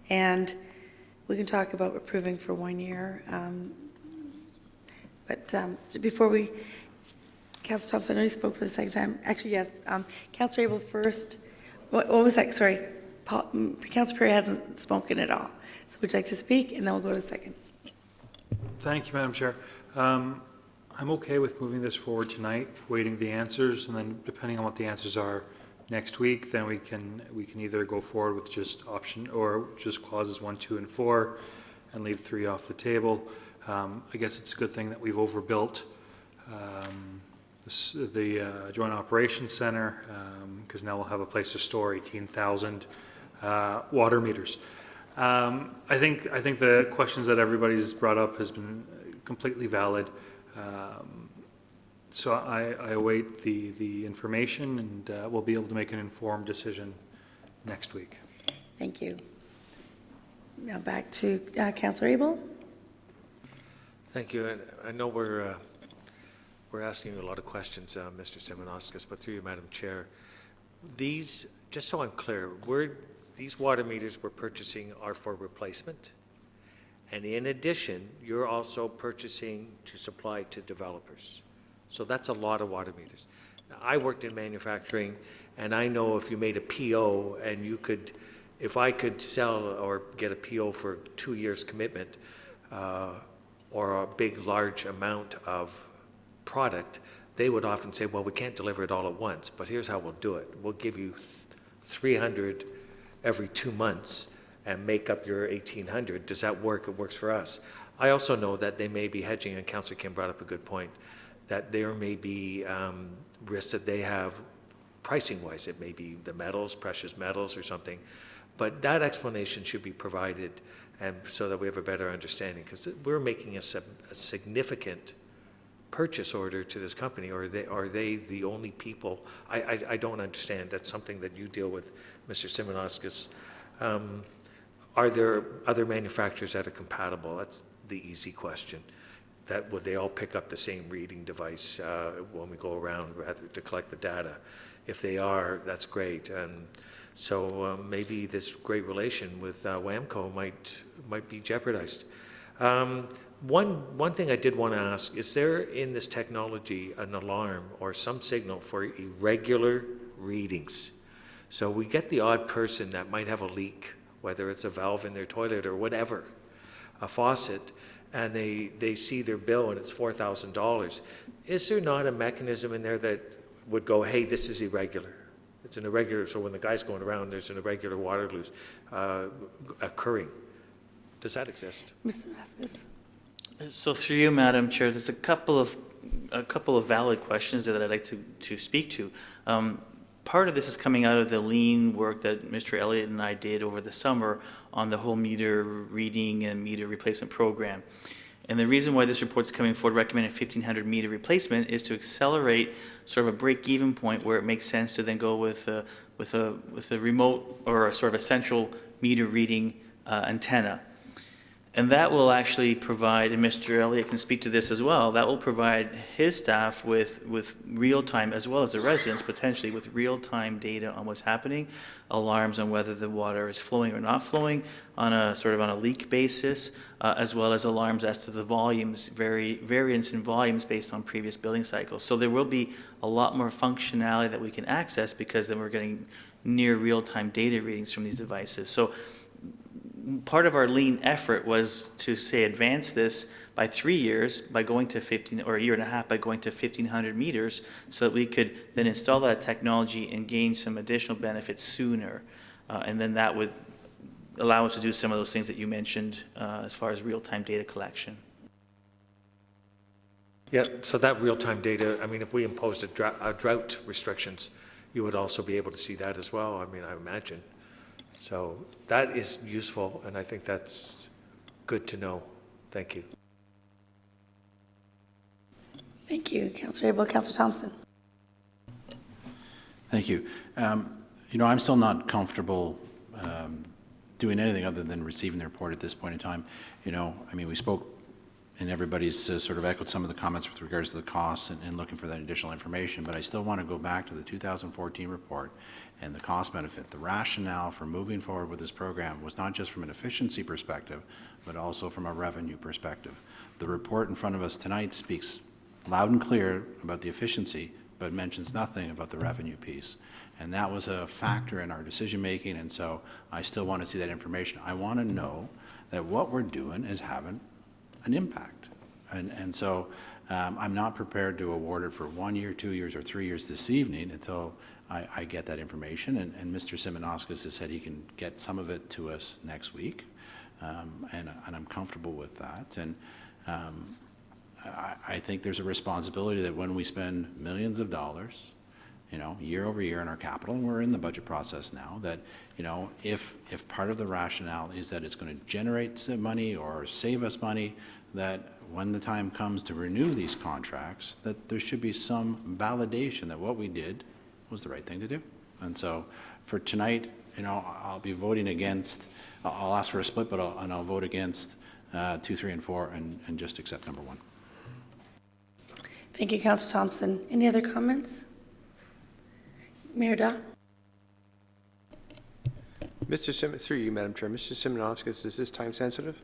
and we can talk about approving for 1 year. But before we, Councilor Thompson, I know you spoke for the second time. Actually, yes. Councilor Abel first. What was that? Sorry. Councilor Perry hasn't spoken at all. So would you like to speak? And then we'll go to the second. Thank you, Madam Chair. I'm okay with moving this forward tonight, waiting the answers, and then depending on what the answers are next week, then we can either go forward with just option or just clauses 1, 2, and 4, and leave 3 off the table. I guess it's a good thing that we've overbuilt the Joint Operations Center, because now we'll have a place to store 18,000 water meters. I think the questions that everybody's brought up has been completely valid. So I await the information, and we'll be able to make an informed decision next week. Thank you. Now back to Councilor Abel. Thank you. And I know we're asking you a lot of questions, Mr. Simonauskas, but through you, Madam Chair, these, just so I'm clear, these water meters we're purchasing are for replacement? And in addition, you're also purchasing to supply to developers. So that's a lot of water meters. Now, I worked in manufacturing, and I know if you made a PO and you could, if I could sell or get a PO for 2 years commitment, or a big, large amount of product, they would often say, well, we can't deliver it all at once, but here's how we'll do it. We'll give you 300 every 2 months and make up your 1,800. Does that work? It works for us. I also know that they may be hedging, and Councillor Kim brought up a good point, that there may be risks that they have pricing-wise. It may be the metals, precious metals or something. But that explanation should be provided, and so that we have a better understanding, because we're making a significant purchase order to this company, or are they the only people? I don't understand. That's something that you deal with, Mr. Simonauskas. Are there other manufacturers that are compatible? That's the easy question. That would they all pick up the same reading device when we go around rather to collect the data? If they are, that's great. And so maybe this great relation with WAMCO might be jeopardized. One thing I did want to ask, is there in this technology an alarm or some signal for irregular readings? So we get the odd person that might have a leak, whether it's a valve in their toilet or whatever, a faucet, and they see their bill and it's $4,000. Is there not a mechanism in there that would go, hey, this is irregular? It's an irregular, so when the guy's going around, there's an irregular water loose occurring. Does that exist? Mr. Vasquez? So through you, Madam Chair, there's a couple of valid questions there that I'd like to speak to. Part of this is coming out of the lean work that Mr. Elliott and I did over the summer on the whole meter reading and meter replacement program. And the reason why this report's coming forward recommending 1,500 meter replacement is to accelerate sort of a break-even point where it makes sense to then go with a remote or a sort of a central meter reading antenna. And that will actually provide, and Mr. Elliott can speak to this as well, that will provide his staff with real-time, as well as the residents potentially, with real-time data on what's happening, alarms on whether the water is flowing or not flowing on a sort of on a leak basis, as well as alarms as to the volumes, variance in volumes based on previous billing cycles. So there will be a lot more functionality that we can access because then we're getting near real-time data readings from these devices. So part of our lean effort was to say advance this by 3 years by going to 15, or a year and a half by going to 1,500 meters, so that we could then install that technology and gain some additional benefits sooner. And then that would allow us to do some of those things that you mentioned as far as real-time data collection. Yeah, so that real-time data, I mean, if we imposed a drought restrictions, you would also be able to see that as well, I mean, I imagine. So that is useful, and I think that's good to know. Thank you. Thank you, Councillor Abel. Councillor Thompson. Thank you. I'm still not comfortable doing anything other than receiving the report at this point in time. We spoke, and everybody's sort of echoed some of the comments with regards to the costs and looking for that additional information, but I still want to go back to the 2014 report and the cost benefit. The rationale for moving forward with this program was not just from an efficiency perspective, but also from a revenue perspective. The report in front of us tonight speaks loud and clear about the efficiency, but mentions nothing about the revenue piece. And that was a factor in our decision making, and so I still want to see that information. I want to know that what we're doing is having an impact. And so I'm not prepared to award it for 1 year, 2 years, or 3 years this evening until I get that information. And Mr. Simonauskas has said he can get some of it to us next week, and I'm comfortable with that. And I think there's a responsibility that when we spend millions of dollars, year over year in our capital, and we're in the budget process now, that, if part of the rationale is that it's going to generate some money or save us money, that when the time comes to renew these contracts, that there should be some validation that what we did was the right thing to do. And so for tonight, I'll be voting against, I'll ask for a split, but I'll vote against 2, 3, and 4, and just accept number 1. Thank you, Councillor Thompson. Any other comments? Mayor Daw? Through you, Madam Chair, Mr. Simonovskis, is this time sensitive?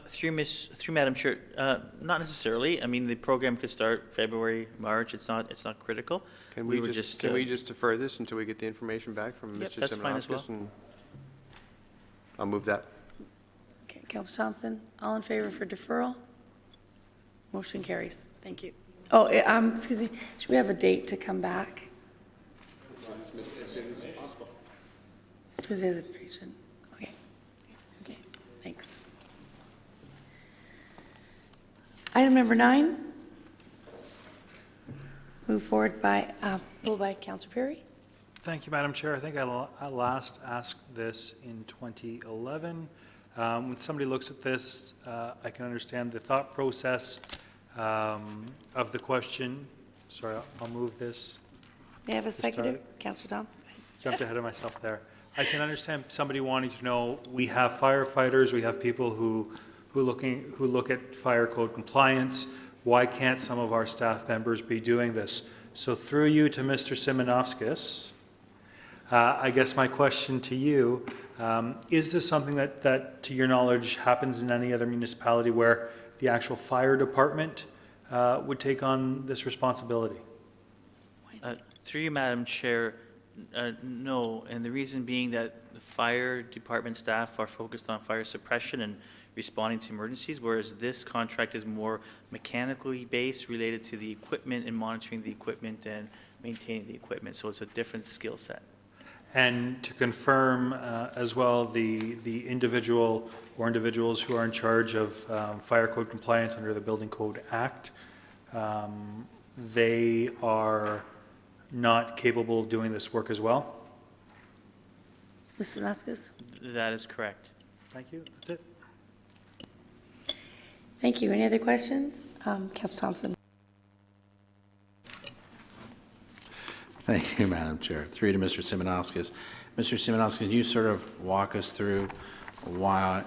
Through Madam Chair, not necessarily. I mean, the program could start February, March. It's not critical. Can we just defer this until we get the information back from Yep, Mr. that's fine as well. Simonovskis? And I'll move that. Okay, Councillor Thompson, all in favor for deferral? Motion carries. Thank you. Oh, excuse me, should we have a date to come back? As soon as possible. Tuesday's appreciation. Okay. Okay, thanks. Item number 9. Move forward by, moved by Councillor Perry. Thank you, Madam Chair. I think I last asked this in 2011. When somebody looks at this, I can understand the thought process of the question. Sorry, I'll move this. May I have a start. seconder? Councillor Tom? Jumped ahead of myself there. I can understand somebody wanting to know, we have firefighters, we have people who look at fire code compliance. Why can't some of our staff members be doing this? So through you to Mr. Simonovskis, I guess my question to you, is this something that, to your knowledge, happens in any other municipality where the actual fire department would take on this responsibility? Through you, Madam Chair, no, and the reason being that the fire department staff are focused on fire suppression and responding to emergencies, whereas this contract is more mechanically based, related to the equipment and monitoring the equipment and maintaining the equipment. So it's a different skill set. And to confirm as well, the individual or individuals who are in charge of fire code compliance under the Building Code Act, they are not capable of doing this work as well? Mr. Vasquez? That is correct. Thank you. That's it. Thank you. Any other questions? Councillor Thompson? Thank you, Madam Chair. Through to Mr. Simonovskis. Mr. Simonovskis, can you sort of walk us through why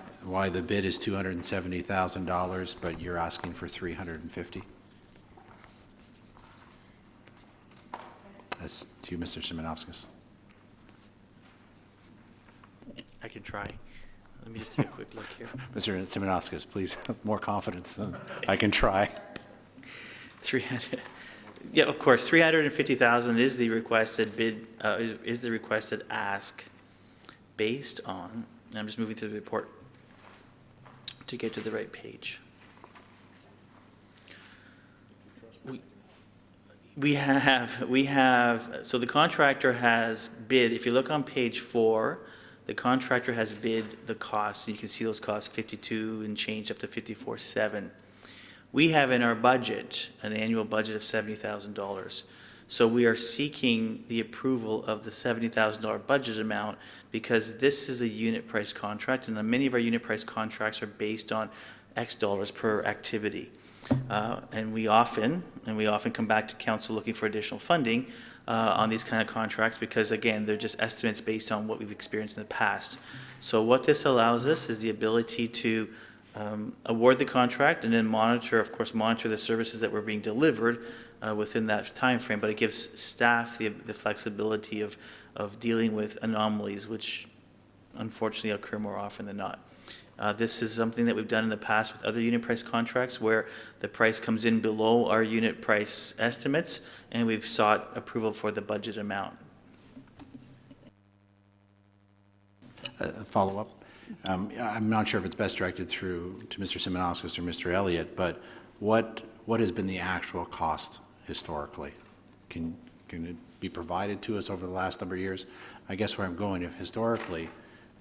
the bid is $270,000, but you're asking for $350,000? That's to you, Mr. Simonovskis. I can try. Let me just take a quick look here. Mr. Simonovskis, please have more confidence than I can try. 300. Yeah, of course, 350,000 is the requested bid, is the requested ask based on, and I'm just moving through the report to get to the right page. We have, so the contractor has bid, if you look on page 4, the contractor has bid the costs. You can see those costs, 52 and change up to 54.7. We have in our budget an annual budget of $70,000. So we are seeking the approval of the $70,000 budget amount because this is a unit price contract, and many of our unit price contracts are based on X dollars per activity. And we often come back to council looking for additional funding on these kind of contracts because, again, they're just estimates based on what we've experienced in the past. So what this allows us is the ability to award the contract and then monitor the services that were being delivered within that time frame. But it gives staff the flexibility of dealing with anomalies, which unfortunately occur more often than not. This is something that we've done in the past with other unit price contracts where the price comes in below our unit price estimates, and we've sought approval for the budget amount. Follow-up. I'm not sure if it's best directed through to Mr. Simonovskis or Mr. Elliott, but what has been the actual cost historically? Can it be provided to us over the last number of years? I guess where I'm going, if historically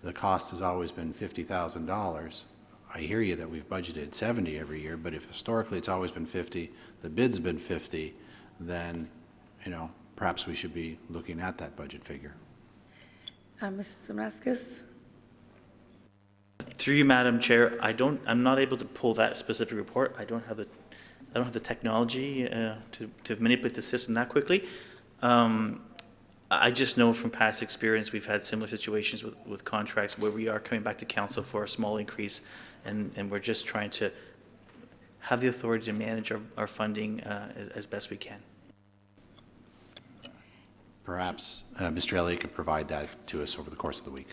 the cost has always been $50,000, I hear you that we've budgeted 70 every year, but if historically it's always been 50, the bid's been 50, then, perhaps we should be looking at that budget figure. Mr. Simonovskis? Through you, Madam Chair, I'm not able to pull that specific report. I don't have the technology to manipulate the system that quickly. I just know from past experience, we've had similar situations with contracts where we are coming back to council for a small increase, and we're just trying to have the authority to manage our funding as best we can. Perhaps Mr. Elliott could provide that to us over the course of the week.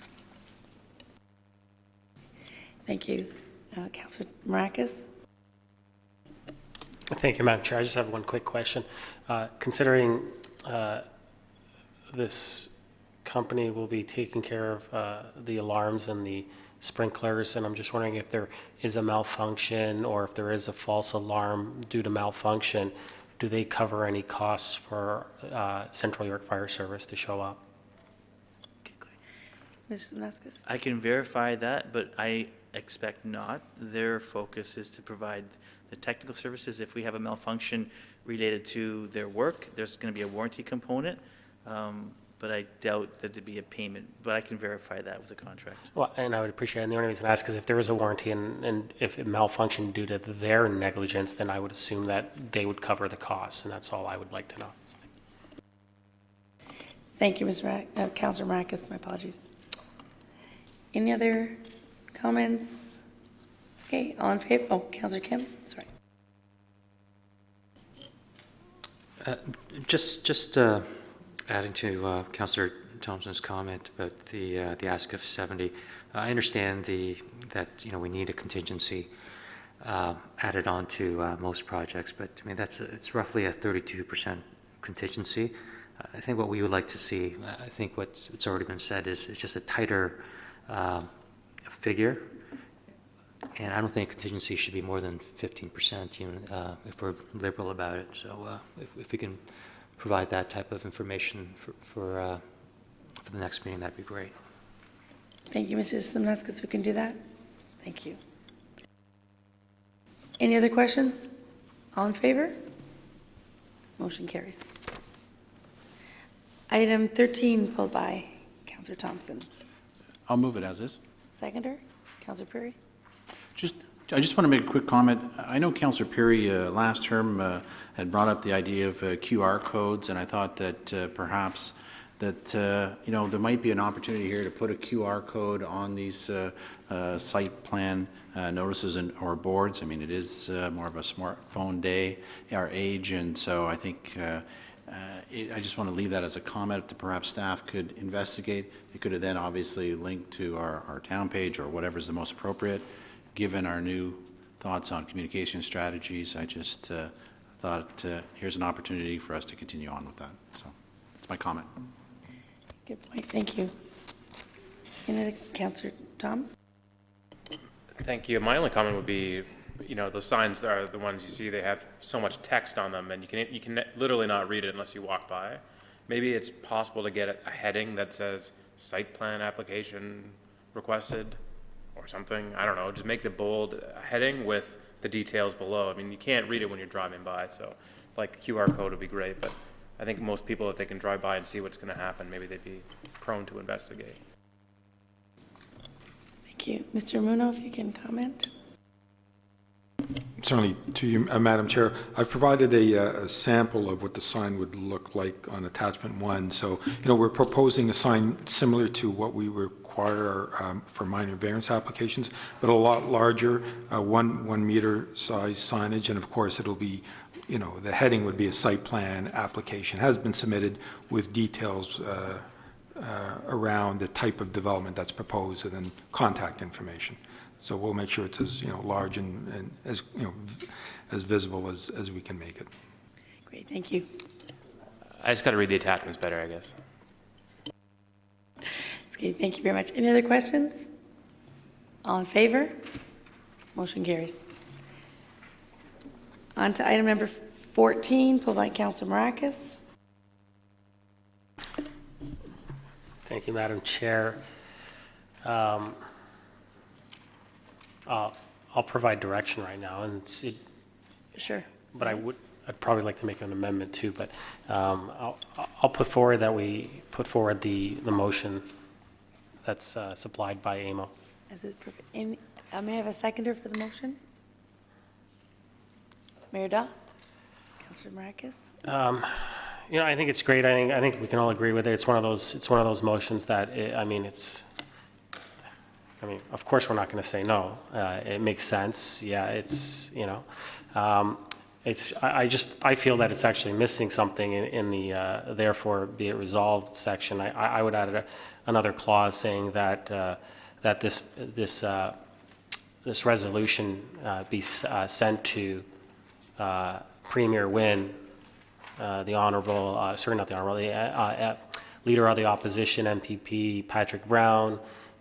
Thank you. Councillor Maracus? Thank you, Madam Chair. I just have one quick question. Considering this company will be taking care of the alarms and the sprinklers, and I'm just wondering if there is a malfunction or if there is a false alarm due to malfunction, do they cover any costs for Central York Fire Service to show up? Mr. Simonauskas? I can verify that, but I expect not. Their focus is to provide the technical services. If we have a malfunction related to their work, there's going to be a warranty component, but I doubt that there'd be a payment, but I can verify that with the contract. Well, and I would appreciate it. And the only reason I ask is if there is a warranty and if it malfunctioned due to their negligence, then I would assume that they would cover the costs, and that's all I would like to know. Thank you, Councillor Maracus. My apologies. Any other comments? Okay, all in favor? Oh, Councillor Kim, sorry. Just adding to Councillor Thompson's comment about the ask of 70. I understand that we need a contingency added on to most projects, but I mean it's roughly a 32% contingency. I think what we would like to see, I think what's already been said is just a tighter figure, and I don't think contingency should be more than 15%, even if we're liberal about it. So if we can provide that type of information for the next meeting, that'd be great. Thank you, Mr. Simonauskas. We can do that. Thank you. Any other questions? All in favor? Motion carries. Item 13, pulled by Councillor Thompson. I'll move it as is. Seconder, Councillor Perry. I just want to make a quick comment. I know Councillor Perry last term had brought up the idea of QR codes, and I thought that perhaps that there might be an opportunity here to put a QR code on these site plan notices or boards. I mean, it is more of a smartphone day, our age, and so I think I just want to leave that as a comment that perhaps staff could investigate. It could have then obviously linked to our town page or whatever is the most appropriate. Given our new thoughts on communication strategies, I just thought here's an opportunity for us to continue on with that. So that's my comment. Good point. Thank you. Any other, Councillor Tom? Thank you. My only comment would be, the signs are the ones you see, they have so much text on them, and you can literally not read it unless you walk by. Maybe it's possible to get a heading that says site plan application requested or something. I don't know, just make the bold heading with the details below. I mean, you can't read it when you're driving by, so like QR code would be great, but I think most people, if they can drive by and see what's going to happen, maybe they'd be prone to investigate. Thank you. Mr. Muno, if you can comment. Certainly to you, Madam Chair. I've provided a sample of what the sign would look like on attachment 1. So, we're proposing a sign similar to what we require for minor variance applications, but a lot larger, 1 meter size signage, and of course it'll be, the heading would be a site plan application. Has been submitted with details around the type of development that's proposed and then contact information. So we'll make sure it's as large and as as visible as we can make it. Great, thank you. I just got to read the attachments better, I guess. Okay, thank you very much. Any other questions? All in favor? Motion carries. On to item number 14, pulled by Councillor Maracus. Thank you, Madam Chair. I'll provide direction right now, and Sure. but I'd probably like to make an amendment too. But I'll put forward that we put forward the motion that's supplied by AMO. As is perfect. May I have a seconder for the motion? Mayor Dahl? Councillor Maracus? You know, I think it's great. I think we can all agree with it. It's one of those motions that, of course, we're not going to say no. It makes sense. Yeah, I feel that it's actually missing something in the therefore be it resolved section. I would add another clause saying that this resolution be sent to Premier Wynne, the Honorable, sorry, not the Honorable, the Leader of the Opposition, MPP Patrick Brown,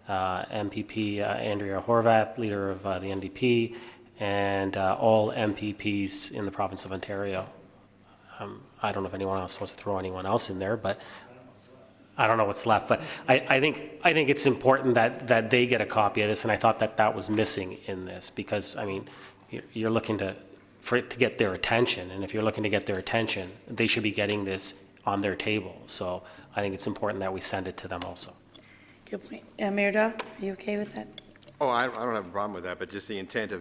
MPP Andrea Horvath, Leader of the NDP, and all MPPs in the province of Ontario. I don't know if anyone else wants to throw anyone else in there, but I don't know what's left. But I think it's important that they get a copy of this, and I thought that was missing in this because, I mean, you're looking for it to get their attention, and if you're looking to get their attention, they should be getting this on their table. So I think it's important that we send it to them also. Good point. Mayor Dow, are you okay with that? Oh, I don't have a problem with that, but just the intent of